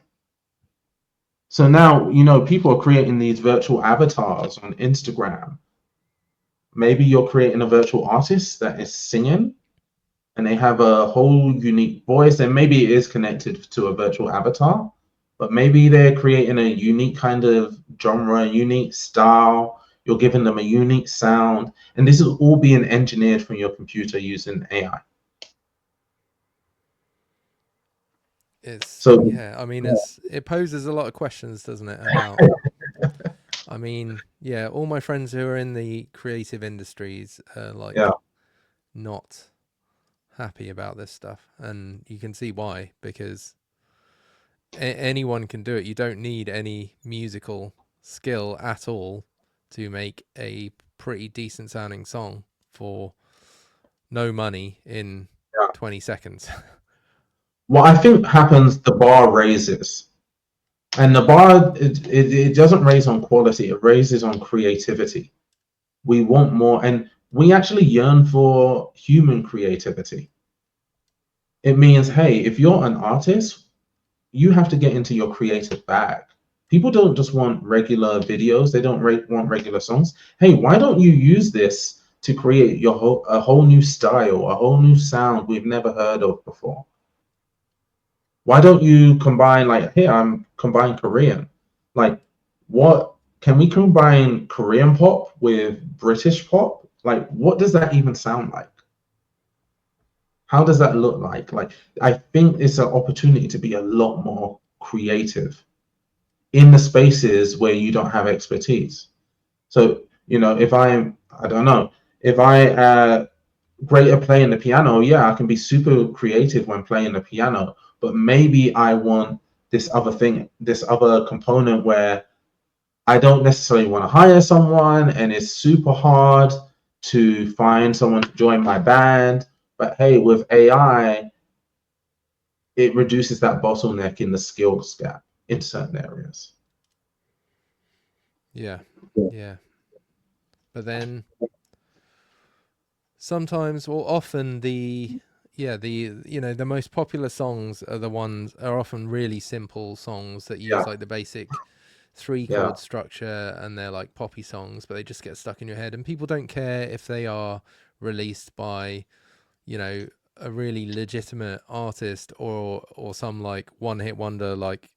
So now, people are creating these virtual avatars on Instagram. Maybe you're creating a virtual artist that is singing and they have a whole unique voice, and maybe it is connected to a virtual avatar, but maybe they're creating a unique kind of genre, a unique style. You're giving them a unique sound, and this is all being engineered from your computer using AI. It's, So yeah, I mean, it poses a lot of questions, doesn't it? About, I mean, yeah, all my friends who are in the creative industries are like yeah, not happy about this stuff, and you can see why, because anyone can do it. You don't need any musical skill at all to make a pretty decent sounding song for no money in yeah. 20 seconds. What I think happens, the bar raises, and the bar it doesn't raise on quality; it raises on creativity. We want more, and we actually yearn for human creativity. It means, hey, if you're an artist, you have to get into your creative bag. People don't just want regular videos, they don't want regular songs. Hey, why don't you use this to create a whole new style, a whole new sound we've never heard of before? Why don't you combine, like, hey, I'm combine Korean? Like, what can we combine Korean pop with British pop? Like, what does that even sound like? How does that look like? Like, I think it's an opportunity to be a lot more creative in the spaces where you don't have expertise. So, if I don't know, if I great at playing the piano, yeah, I can be super creative when playing the piano, but maybe I want this other thing, this other component where I don't necessarily want to hire someone and it's super hard to find someone to join my band. But hey, with AI, it reduces that bottleneck in the skills gap in certain areas. Yeah, yeah. But then sometimes, or often, the most popular songs are often really simple songs that Yeah, use like the basic three yeah. chord structure, and they're like poppy songs, but they just get stuck in your head, and people don't care if they are released by, you know, a really legitimate artist, or some like one hit wonder like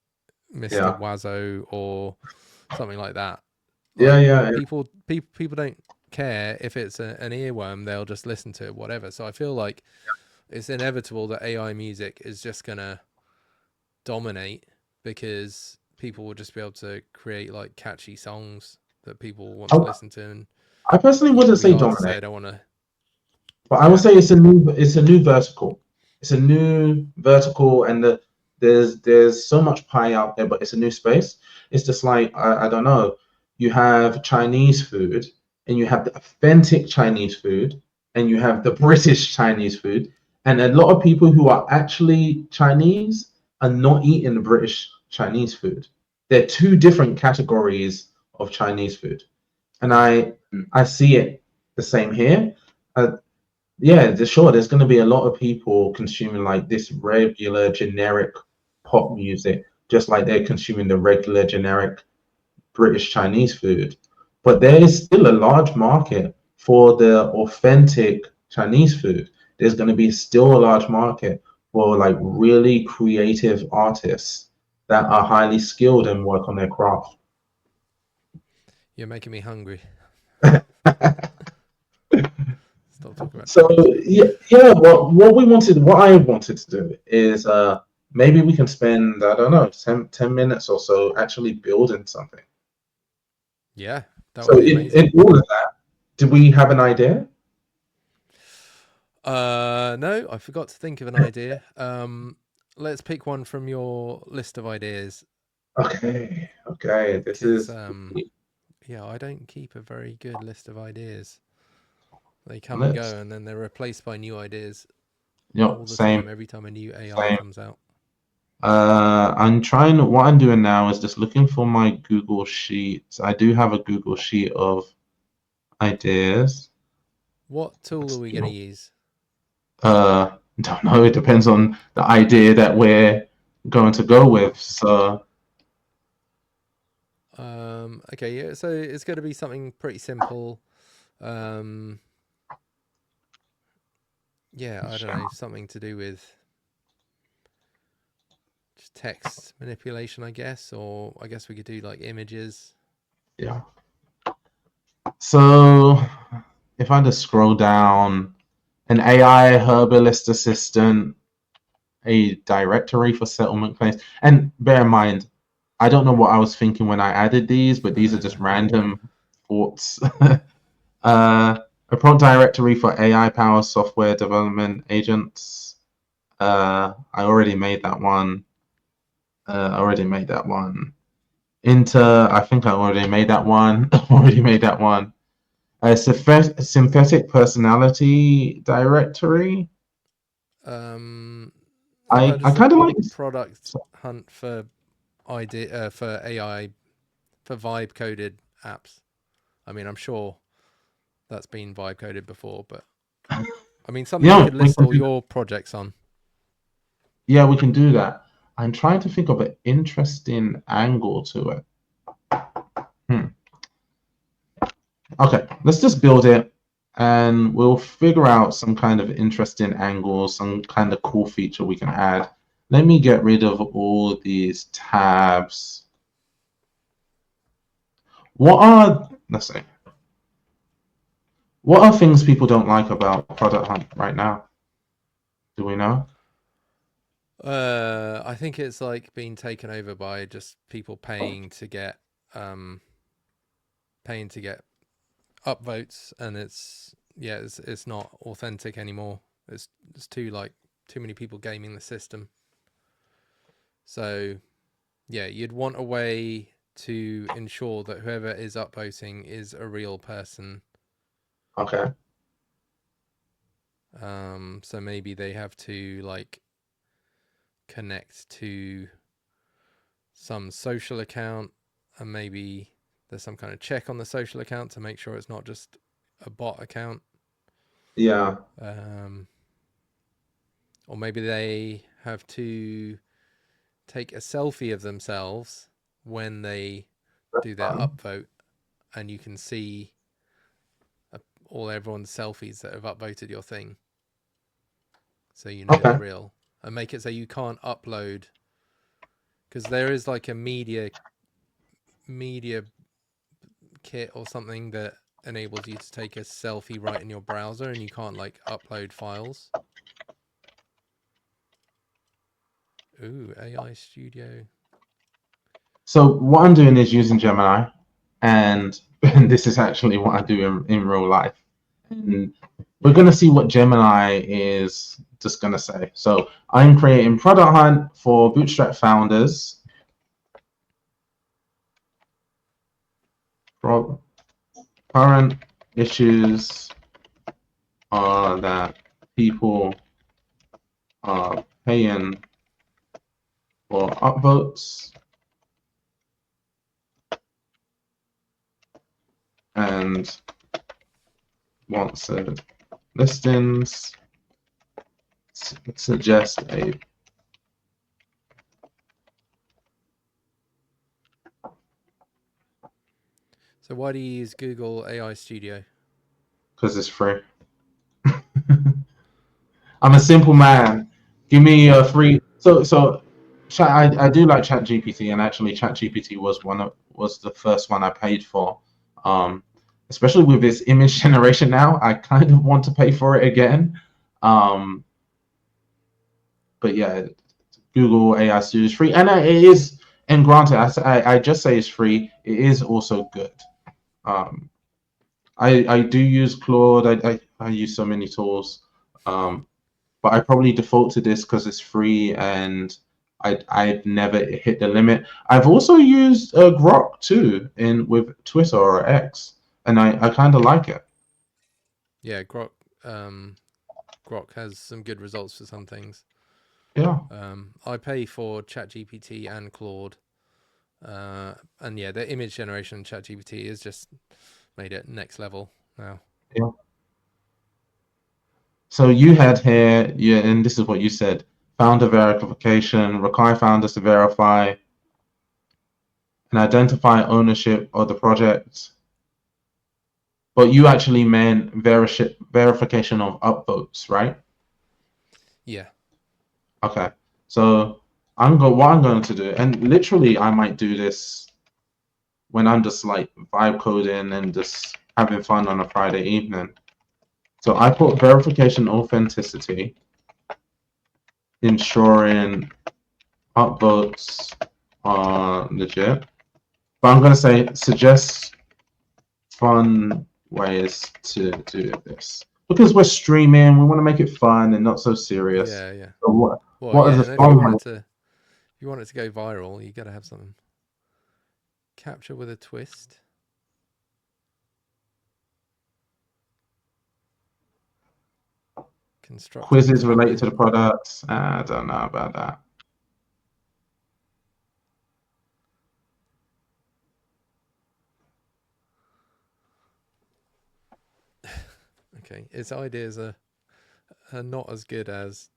Mr. Yeah, Wazo or something like that. yeah, Like yeah, yeah. people don't care if it's an earworm; they'll just listen to it, whatever. So I feel like it's inevitable that AI music is just gonna dominate, because people will just be able to create like catchy songs that people want I, to listen to, and I personally you wouldn't the say artists dominate, they don't want to. but I would Yeah, say it's a new vertical. It's a new vertical, and there's so much pie out there, but it's a new space. It's just like I don't know. You have Chinese food, and you have the authentic Chinese food, and you have the British Chinese food, and a lot of people who are actually Chinese are not eating the British Chinese food. They're two different categories of Chinese food, and yeah, I see it the same here. Uh, yeah, sure, there's going to be a lot of people consuming like this regular generic pop music, just like they're consuming the regular generic British Chinese food. But there is still a large market for the authentic Chinese food. There's going to be still a large market for like really creative artists that are highly skilled and work on their craft. you're making me hungry. Stop talking about So Chinese food. yeah, yeah. What I wanted to do is maybe we can spend, I don't know, 10 minutes or so actually building something. Yeah, that would So be amazing. in all of that, do we have an idea? No, I forgot to think of an idea. Let's pick one from your list of ideas, Okay, okay. This because is yeah, I don't keep a very good list of ideas. They come and go, and then they're replaced by new ideas all the same. time. Every time a new AI comes out. What I'm doing now is just looking for my Google Sheets. I do have a Google Sheet of ideas. What tool are we going to use? Don't know. It depends on the idea that we're going to go with. So, okay, yeah. So it's going to be something pretty simple. Yeah, I don't know, something to do with just text manipulation, I guess, or I guess we could do like images. Yeah. So if I just scroll down, an AI herbalist assistant, a directory for settlement claims, and bear in mind, I don't know what I was thinking when I added these, but these are just random thoughts. A prompt directory for AI powered software development agents. I already made that one. I think I already made that one. A synthetic personality directory. I kind of like product hunt for idea for AI for vibe coded apps. I mean, I'm sure that's been vibe coded before, but I mean, something you could list all your projects on. Yeah, we can do that. I'm trying to think of an interesting angle to it. Okay, let's just build it and we'll figure out some kind of interesting angle, some kind of cool feature we can add. Let me get rid of all these tabs. Let's see. What are things people don't like about Product Hunt right now? Do we know? I think it's like being taken over by just people paying to get upvotes, and it's not authentic anymore. It's too many people gaming the system. So yeah, you'd want a way to ensure that whoever is upvoting is a real person. Okay. So maybe they have to like connect to some social account, and maybe there's some kind of check on the social account to make sure it's not just a bot account. Yeah. Or maybe they have to take a selfie of themselves when they do their upvote, and you can see all everyone's selfies that have upvoted your thing, so you know they're real. And make it so you can't upload, because there is like a media kit or something that enables you to take a selfie right in your browser, and you can't like upload files. Ooh, AI Studio. So what I'm doing is using Gemini, and this is actually what I do in real life. And we're going to see what Gemini is just going to say. So I'm creating Product Hunt for Bootstrap founders. Current issues are that people are paying for upvotes and wanted listings, suggest a So why do you use Google AI Studio? Because it's free. I'm a simple man. Give me a free. So I do like ChatGPT, and actually ChatGPT was the first one I paid for. Especially with this image generation now, I kind of want to pay for it again. But yeah, Google AI Studio is free, and it is. And granted, I just say it's free. It is also good. I do use Claude. I use so many tools, but I probably default to this because it's free and I've never hit the limit. I've also used Grok too with Twitter or X, and I kind of like it. yeah, Grok has some good results for some things. Yeah. I pay for ChatGPT and Claude, and yeah, the image generation in ChatGPT is just made it next level now. Yeah. So you had here, yeah, and this is what you said: founder verification, require founders to verify and identify ownership of the project. But you actually meant verification of upvotes, right? Yeah. Okay. So what I'm going to do, and literally I might do this when I'm just like vibe coding and just having fun on a Friday evening. So I put verification authenticity, ensuring upvotes are legit. But I'm going to say suggest fun ways to do this. Because we're streaming, we want to make it fun and not so serious. Yeah, yeah. So what Well, are yeah, the and if you want fun it to go viral, you got to have something. Capture with a twist. Construct quizzes related to the products? I don't know about that. Okay, its ideas are not as good as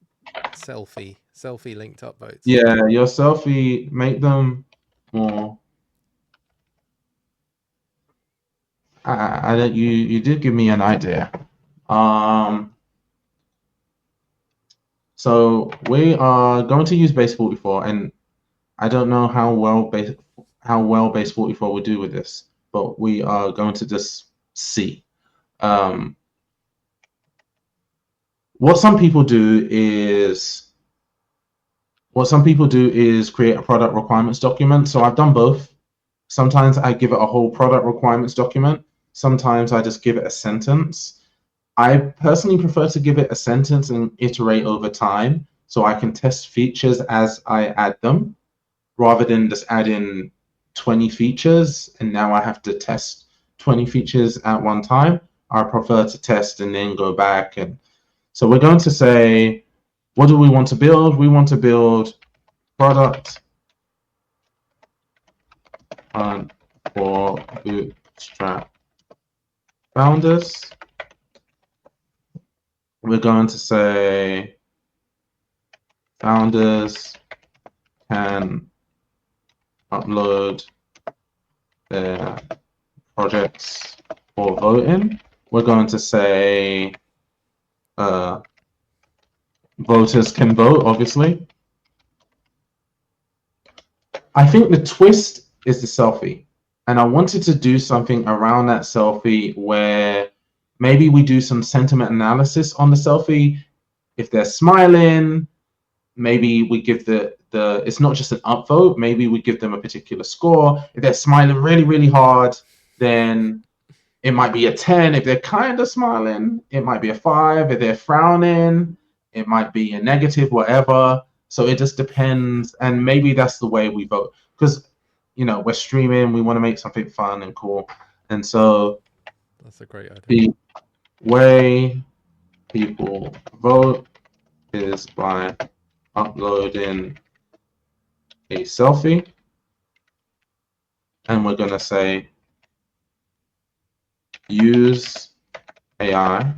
selfie linked upvotes. Yeah, your selfie, make them more. I don't. You did give me an idea. So we are going to use base 44, and I don't know how well base 44 will do with this, but we are going to just see. What some people do is create a product requirements document. So I've done both. Sometimes I give it a whole product requirements document. Sometimes I just give it a sentence. I personally prefer to give it a sentence and iterate over time so I can test features as I add them, rather than just add in 20 features and now I have to test 20 features at one time. I prefer to test and then go back. And so we're going to say, what do we want to build? We want to build product for Bootstrap founders. We're going to say founders can upload their projects for voting. We're going to say voters can vote, obviously. I think the twist is the selfie. And I wanted to do something around that selfie where maybe we do some sentiment analysis on the selfie. If they're smiling, maybe we give it's not just an upvote, maybe we give them a particular score. If they're smiling really, really hard, then it might be a 10. If they're kind of smiling, it might be a 5. If they're frowning, it might be a negative, whatever. So it just depends. And maybe that's the way we vote. Because, we're streaming, we want to make something fun and cool. And so that's a great idea. The way people vote is by uploading a selfie. And we're going to say, use AI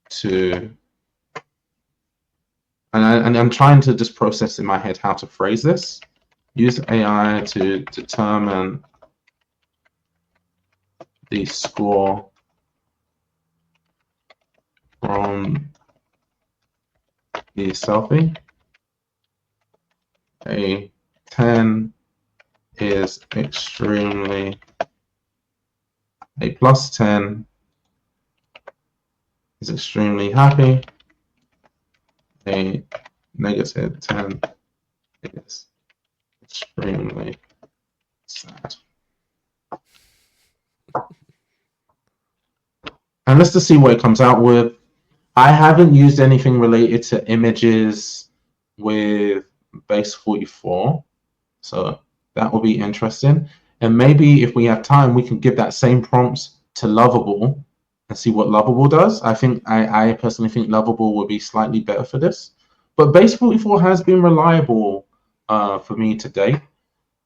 to, and I'm trying to just process in my head how to phrase this. Use AI to determine the score from the selfie. A 10 is extremely, a plus 10 is extremely happy. A negative 10 is extremely sad. And let's just see what it comes out with. I haven't used anything related to images with base 44, so that will be interesting. And maybe if we have time, we can give that same prompts to Lovable and see what Lovable does. I personally think Lovable would be slightly better for this. But Base 44 has been reliable for me today.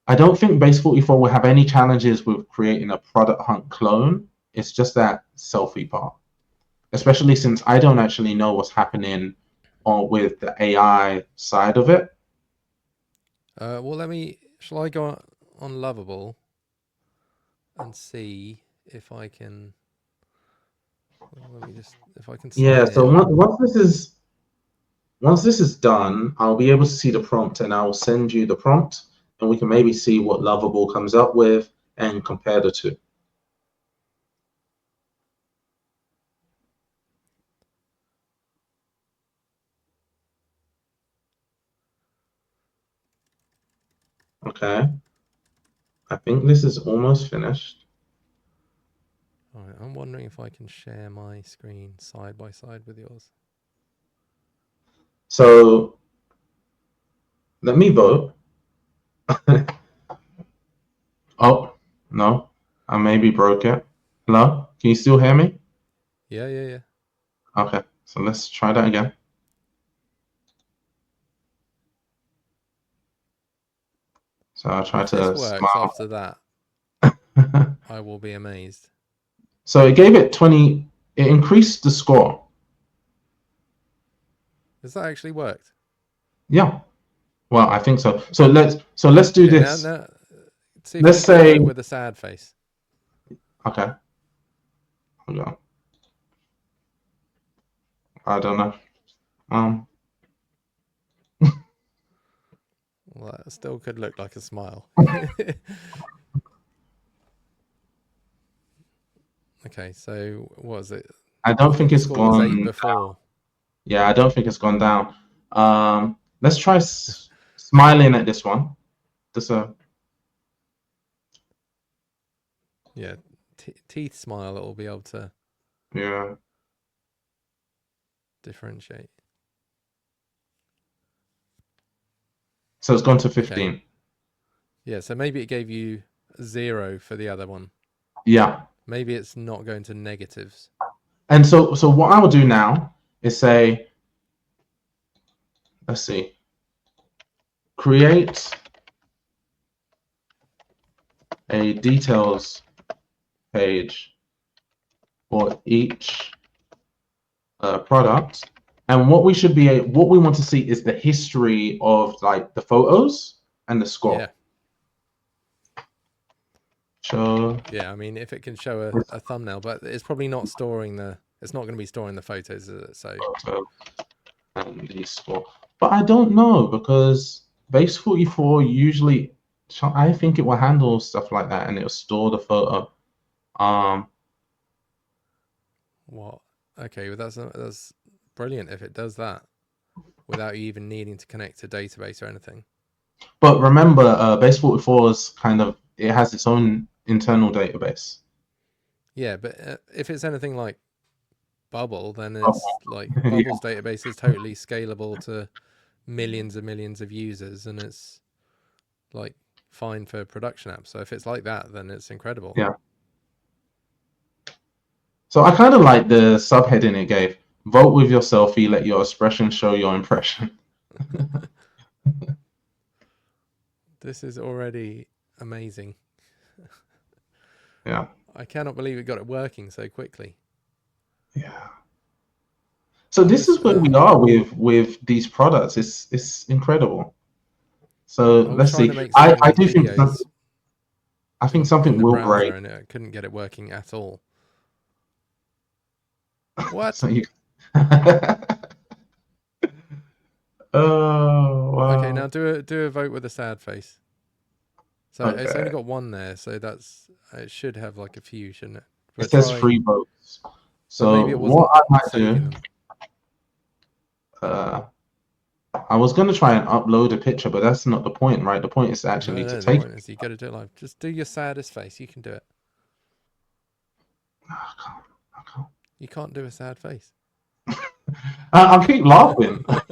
I don't think Base 44 will have any challenges with creating a product hunt clone. It's just that selfie part, especially since I don't actually know what's happening with the AI side of it. Well, shall I go on Lovable and see if I can, let me just, if I can Yeah, sign so in. once this is done, I'll be able to see the prompt and I'll send you the prompt and we can maybe see what Lovable comes up with and compare the two. Okay. I think this is almost finished. All right, I'm wondering if I can share my screen side by side with yours. So let me vote. Oh, no, I maybe broke it. Hello? Can you still hear me? Yeah. Okay, so let's try that again. So I'll try If this to works smile. after that, I will be amazed. So it gave it 20, it increased the score. Has that actually worked? Yeah. Well, I think so. So let's do Okay, this. now see if Let's you can say, vote with a sad face. okay, hold on. I don't know. Well, that still could look like a smile. Okay, so what was it? I I don't think think the it's score was 8 gone. before. Yeah, I don't think it's gone down. Let's try smiling at this one. Just Yeah, teeth smile, it will be able to yeah. differentiate. So it's gone to Okay. 15. Yeah, so maybe it gave you 0 for the other one. Yeah. Maybe it's not going to negatives. And so what I will do now is say, let's see, create a details page for each product. And what we want to see is the history of like the photos and the score. Yeah. So Yeah, I mean, if it can show a thumbnail, but it's probably not storing it's not going to be storing the photos, is it? So photo and the score. But I don't know because base 44 usually, I think it will handle stuff like that and it will store the photo. what? Okay, well that's brilliant if it does that without you even needing to connect to database or anything. But remember, base 44 is it has its own internal database. Yeah, but if it's anything like Bubble, then Oh, it's like yeah. Bubble's database is totally scalable to millions and millions of users, and it's like fine for production apps. So if it's like that, then it's incredible. Yeah. So I kind of like the subheading it gave. Vote with your selfie, let your expression show your impression. This is already amazing. Yeah. I cannot believe it got it working so quickly. Yeah. So this is where we are with these products. It's incredible. So I was let's trying see. to make some of I these do think videos something in the will browser, break. and it couldn't get it working at all. What? So you oh Okay, now wow. do a vote with a sad face. So it's only Okay. got one there, so it should have like a few, shouldn't it? It But says try, free votes. but So maybe it what wasn't I might saving do, them. I was gonna try and upload a picture, but that's not the point, right? The point is actually to No, the take. point is you got to do it live. Just do your saddest face. You can do it. I can't. You can't do a sad face. I keep laughing. I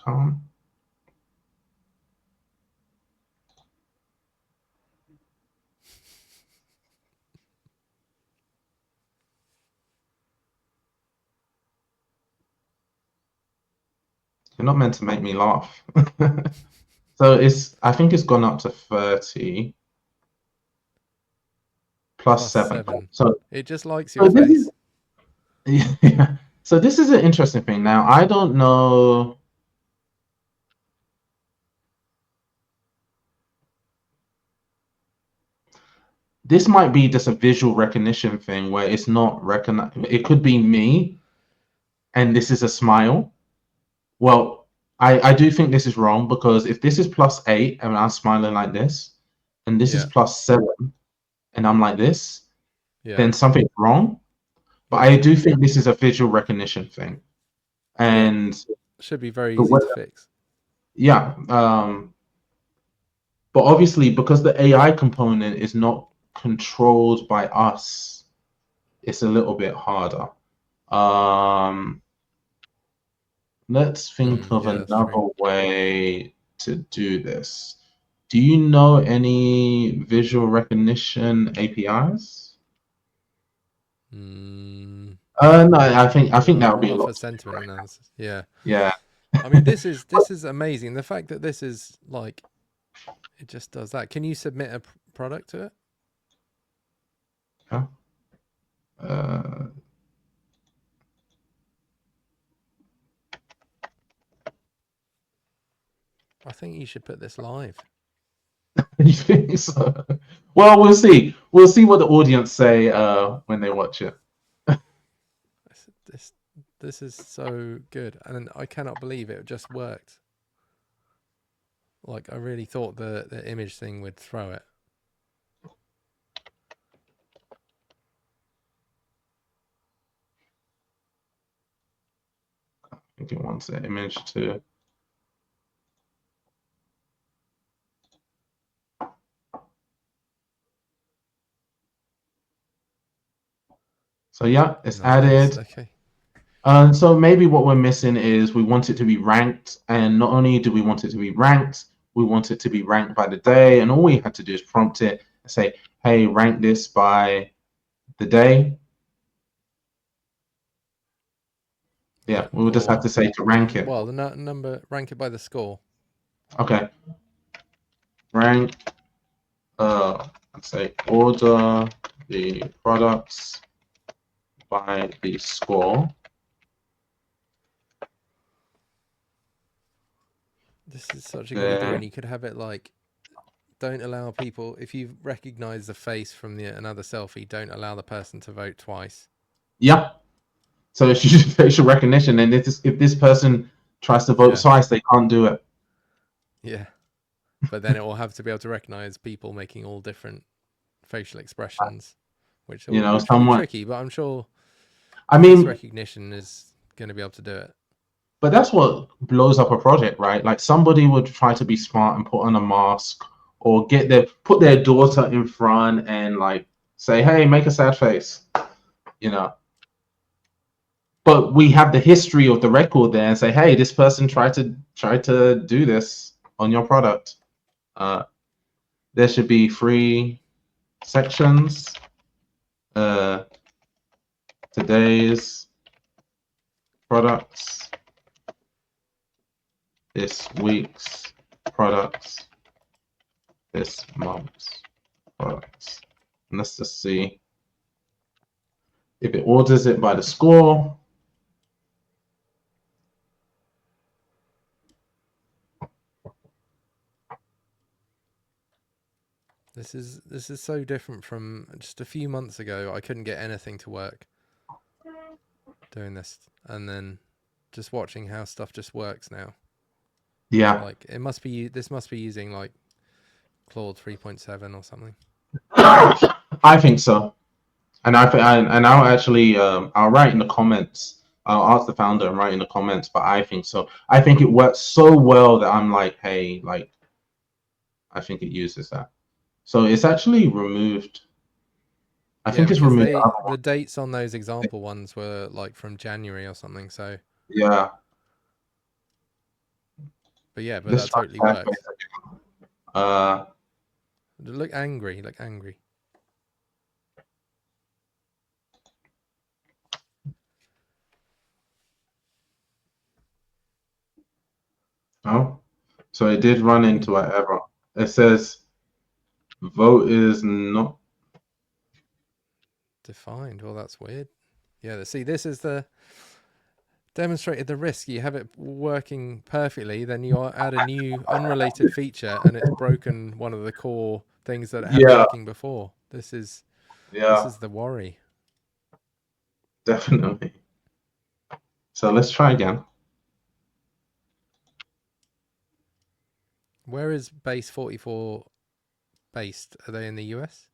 can't. You're not meant to make me laugh. So I think it's gone up to 30 plus 7. 7. So, It just likes so your this face. is yeah. So this is an interesting thing. Now I don't know. This might be just a visual recognition thing where it's not recognize. It could be me, and this is a smile. Well, I do think this is wrong because if this is +8 and I'm smiling like this, and this is Yeah. +7 and I'm like this, Yeah. then something's wrong. But I Okay. do think this is a visual recognition thing, and Should be very the easy way, to fix. yeah. But obviously, because the AI component is not controlled by us, it's a little bit harder. Let's think of Yeah, that's true. another way to do this. Do you know any visual recognition APIs? Mm, No, I think that would be a not for lot sentiment right now. analysis. Yeah. Yeah. I mean, this is amazing. The fact that this is like, it just does that. Can you submit a product to it? Huh? Uh, I think you should put this live. you think so? Well, we'll see. We'll see what the audience say when they watch it. This is so good, and I cannot believe it just worked. Like, I really thought the image thing would throw it. I think it wants the image to. So yeah, it's Nice. added. Okay. And so maybe what we're missing is we want it to be ranked, and not only do we want it to be ranked, we want it to be ranked by the day, and all we had to do is prompt it and say, hey, rank this by the day. Yeah, we will just have to say to rank it. Well, the number, rank it by the score. Okay. Rank, let's say order the products by the score. This is such a good idea, and you could have it like, don't allow people, if you recognize the face from another selfie, don't allow the person to vote twice. Yeah. So it's usually facial recognition, and if this person tries to vote twice, they can't do it. Yeah. But then it will have to be able to recognize people making all different facial expressions, which will be tricky, but I'm sure face recognition is going to be able to do it. But that's what blows up a project, right? Like somebody would try to be smart and put on a mask or put their daughter in front and like say, hey, make a sad face, you know. But we have the history of the record there and say, hey, this person tried to do this on your product. There should be 3 sections. Today's products, this week's products, this month's products. And let's just see if it orders it by the score. This is so different from just a few months ago. I couldn't get anything to work doing this, and then just watching how stuff just works now. Yeah, like this must be using like Claude 3.7 or something. I think so. And I'll actually I'll write in the comments. I'll ask the founder and write in the comments, but I think so. I think it works so well that I'm like, hey, like, I think it uses that. So it's actually removed. I think it's removed the dates on those example ones were like from January or something. So yeah. But yeah, but that totally works. Look angry. Oh, so it did run into an error. It says vote is not defined. Well, that's weird. Yeah, see, this is the demonstrated the risk. You have it working perfectly, then you add a new unrelated feature, and it's broken one of the core things that it had Yeah, working before. This is yeah, the worry. definitely. So let's try again. Where is base 44 based? Are they in the US?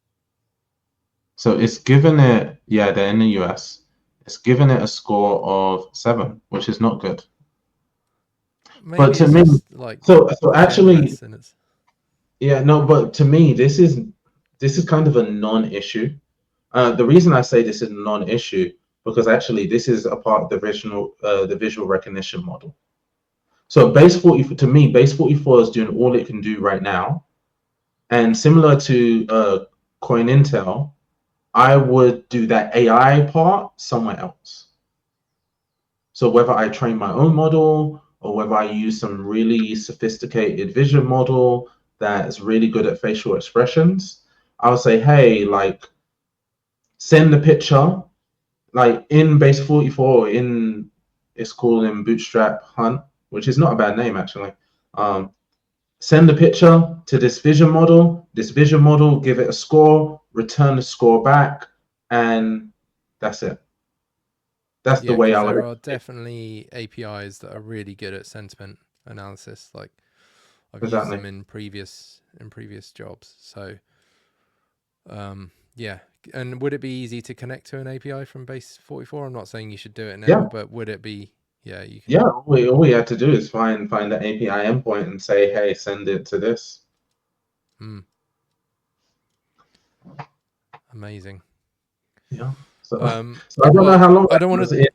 So it's given it, yeah, they're in the US. It's given it a score of 7, which is not good. But Maybe to it's me, just like so actually, generous and it's yeah, no, but to me, this is kind of a non-issue. The reason I say this is a non-issue because actually this is a part of the visual recognition model. So base 44 to me, base 44 is doing all it can do right now, and similar to Coin Intel, I would do that AI part somewhere else. So whether I train my own model or whether I use some really sophisticated vision model that's really good at facial expressions, I'll say, hey, like send the picture, like in base 44, in it's called in Bootstrap Hunt, which is not a bad name actually. Um, Send the picture to this vision model. This vision model, give it a score, return the score back, and that's it. That's the yeah, way because I would. there are definitely APIs that are really good at sentiment analysis. Like I've used Exactly. them in previous jobs. So yeah. And would it be easy to connect to an API from base 44? I'm not saying you should do it now, Yeah. but would it be? Yeah, you can. Yeah. All we had to do is find the API endpoint and say, hey, send it to this. Amazing. Yeah. So, Um, so I don't know well, how long I that don't want was. to.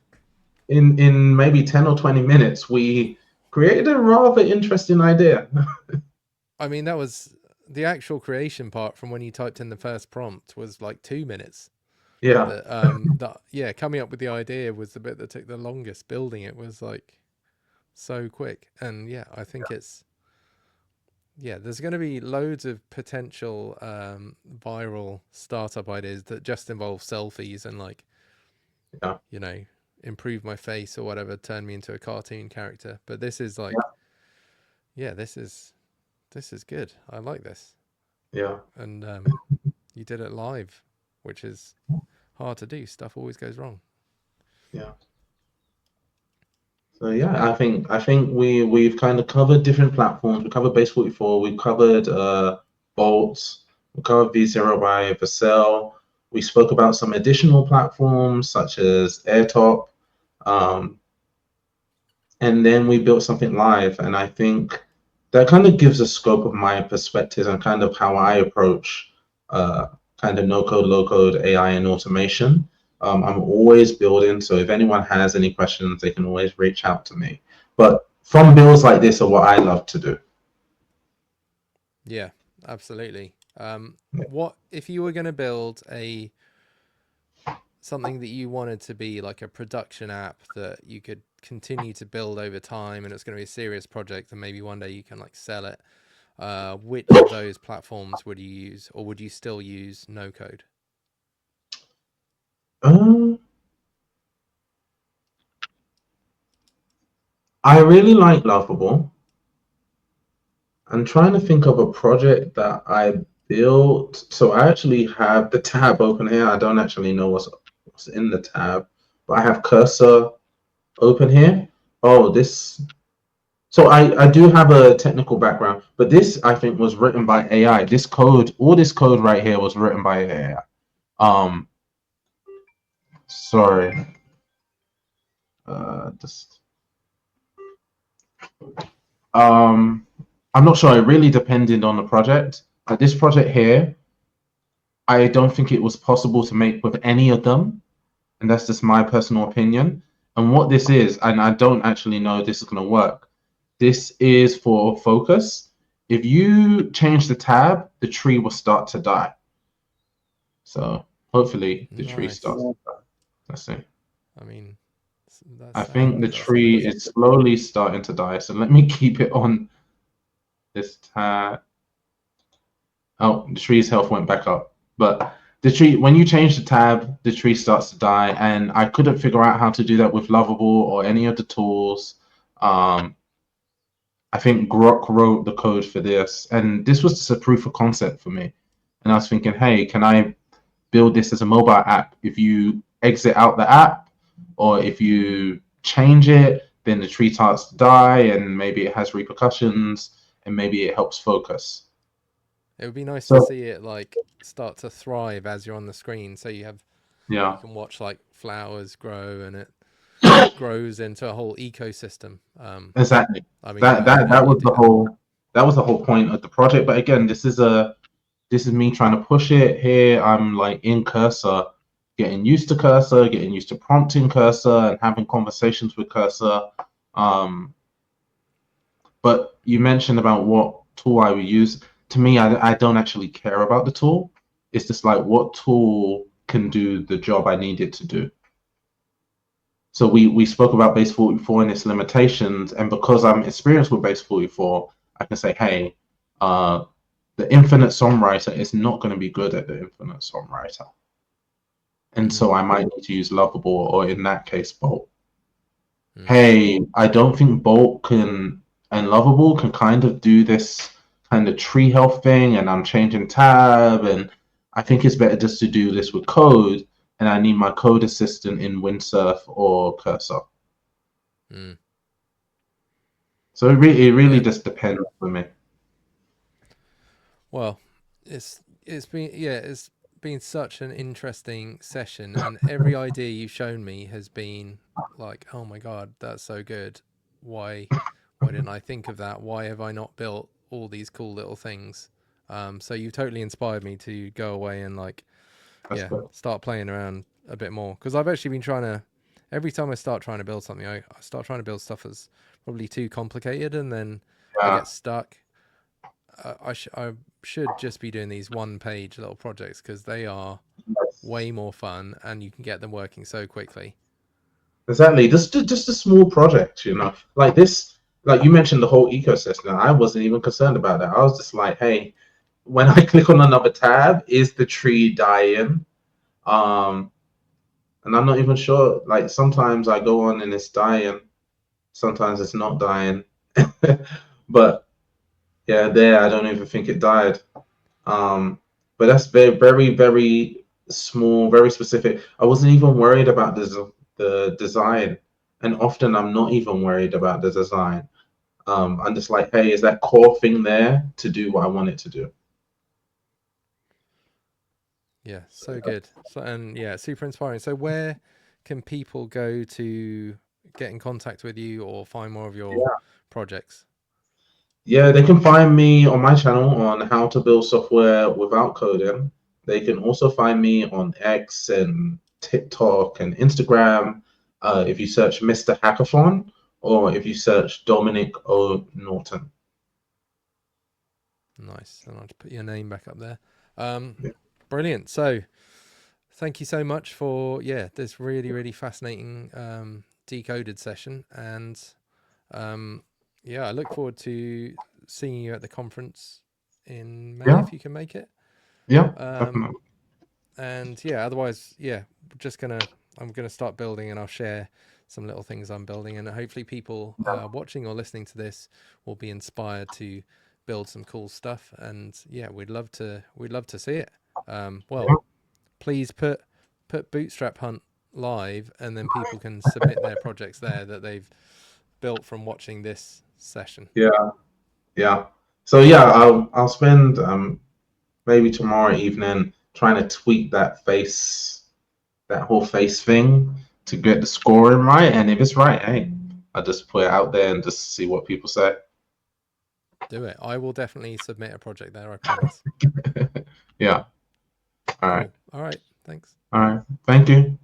In maybe 10 or 20 minutes, we created a rather interesting idea. I mean, that was the actual creation part from when you typed in the first prompt was like 2 minutes. Yeah. But yeah, coming up with the idea was the bit that took the longest. Building it was like so quick, and yeah, I think it's there's going to be loads of potential viral startup ideas that just involve selfies and like Yeah. improve my face or whatever, turn me into a cartoon character. But this is Yeah. like, yeah, this is good. I like this, Yeah. and you did it live, which is hard to do. Stuff always goes wrong. Yeah. So yeah, I think we've kind of covered different platforms. We covered Base 44. We covered Bolts. We covered V0 by Vercel. We spoke about some additional platforms such as Airtop, um, and then we built something live. And I think that kind of gives a scope of my perspective and kind of how I approach uh, kind of no code, low code AI and automation. I'm always building, so if anyone has any questions, they can always reach out to me. But from builds like this are what I love to do. Yeah, absolutely. What if you were going to build something that you wanted to be like a production app that you could continue to build over time, and it's going to be a serious project, and maybe one day you can like sell it? Which of those platforms would you use, or would you still use no code? I really like Lovable. I'm trying to think of a project that I built. So I actually have the tab open here. I don't actually know what's in the tab, but I have cursor open here. Oh, this. So I do have a technical background, but this I think was written by AI. This code, all this code right here was written by AI. Sorry. Just I'm not sure. It really depended on the project. This project here, I don't think it was possible to make with any of them, and that's just my personal opinion. And what this is, and I don't actually know if this is going to work. This is for focus. If you change the tab, the tree will start to die. So hopefully the tree Nice. starts to die. Let's see. I mean, I think the that's tree amazing. is slowly starting to die. So let me keep it on this tab. Oh, the tree's health went back up. But the tree, when you change the tab, the tree starts to die. And I couldn't figure out how to do that with Lovable or any of the tools. I think Grok wrote the code for this. And this was just a proof of concept for me. And I was thinking, hey, can I build this as a mobile app? If you exit out the app or if you change it, then the tree starts to die and maybe it has repercussions and maybe it helps focus. It would be nice to So see it like start to thrive as you're on the screen. So you yeah, can watch like flowers grow and it grows into a whole ecosystem. exactly. I mean, That I that hope that you was do the that. whole point of the project. But again, this is me trying to push it here. I'm like in Cursor, getting used to Cursor, getting used to prompting Cursor and having conversations with Cursor. But you mentioned about what tool I would use. To me, I don't actually care about the tool. It's just like what tool can do the job I need it to do. So we spoke about base 44 and its limitations, and because I'm experienced with base 44, I can say, hey, the infinite songwriter is not going to be good at the infinite songwriter. And so I might need to use Lovable or in that case, Bolt. Hey, I don't think Bolt can and Lovable can kind of do this kind of tree health thing, and I'm changing tab, and I think it's better just to do this with code, and I need my code assistant in Windsurf or Cursor. So it really just depends for me. Well, it's been such an interesting session, and every idea you've shown me has been like, oh my god, that's so good. Why didn't I think of that? Why have I not built all these cool little things? So you totally inspired me to go away and like, That's good. start playing around a bit more, because I've actually been trying to. Every time I start trying to build something, I start trying to build stuff that's probably too complicated, and then I Yeah. get stuck. I should just be doing these one-page little projects because they are way more fun and you can get them working so quickly. Exactly. Just a small project, like this. Like you mentioned, the whole ecosystem. I wasn't even concerned about that. I was just like, hey, when I click on another tab, is the tree dying? And I'm not even sure. Like sometimes I go on and it's dying, sometimes it's not dying. But yeah, there I don't even think it died. But that's very, very, very small, very specific. I wasn't even worried about the design, and often I'm not even worried about the design. I'm just like, hey, is that core thing there to do what I want it to do? Yeah, so good. So, and yeah, super inspiring. So where can people go to get in contact with you or find more of your projects? Yeah, they can find me on my channel on how to build software without coding. They can also find me on X and TikTok and Instagram. If you search Mr. Hackathon or if you search Dominic Norton. Nice. And I'll just put your name back up there. Yeah. Brilliant. So thank you so much for this really, really fascinating decoded session. And I look forward to seeing you at the conference in May if you can make it. Yeah, definitely. And otherwise, I'm gonna start building, and I'll share some little things I'm building, and hopefully people watching or listening to this will be inspired to build some cool stuff. And we'd love to see it. Please put Bootstrap Hunt live, and then people can submit their projects there that they've built from watching this session. Yeah. So yeah, I'll spend maybe tomorrow evening trying to tweak that whole face thing to get the scoring right. And if it's right, hey, I'll just put it out there and just see what people say. Do it. I will definitely submit a project there, I promise. Yeah. All right. Cool. All right. Thanks. All right. Thank you.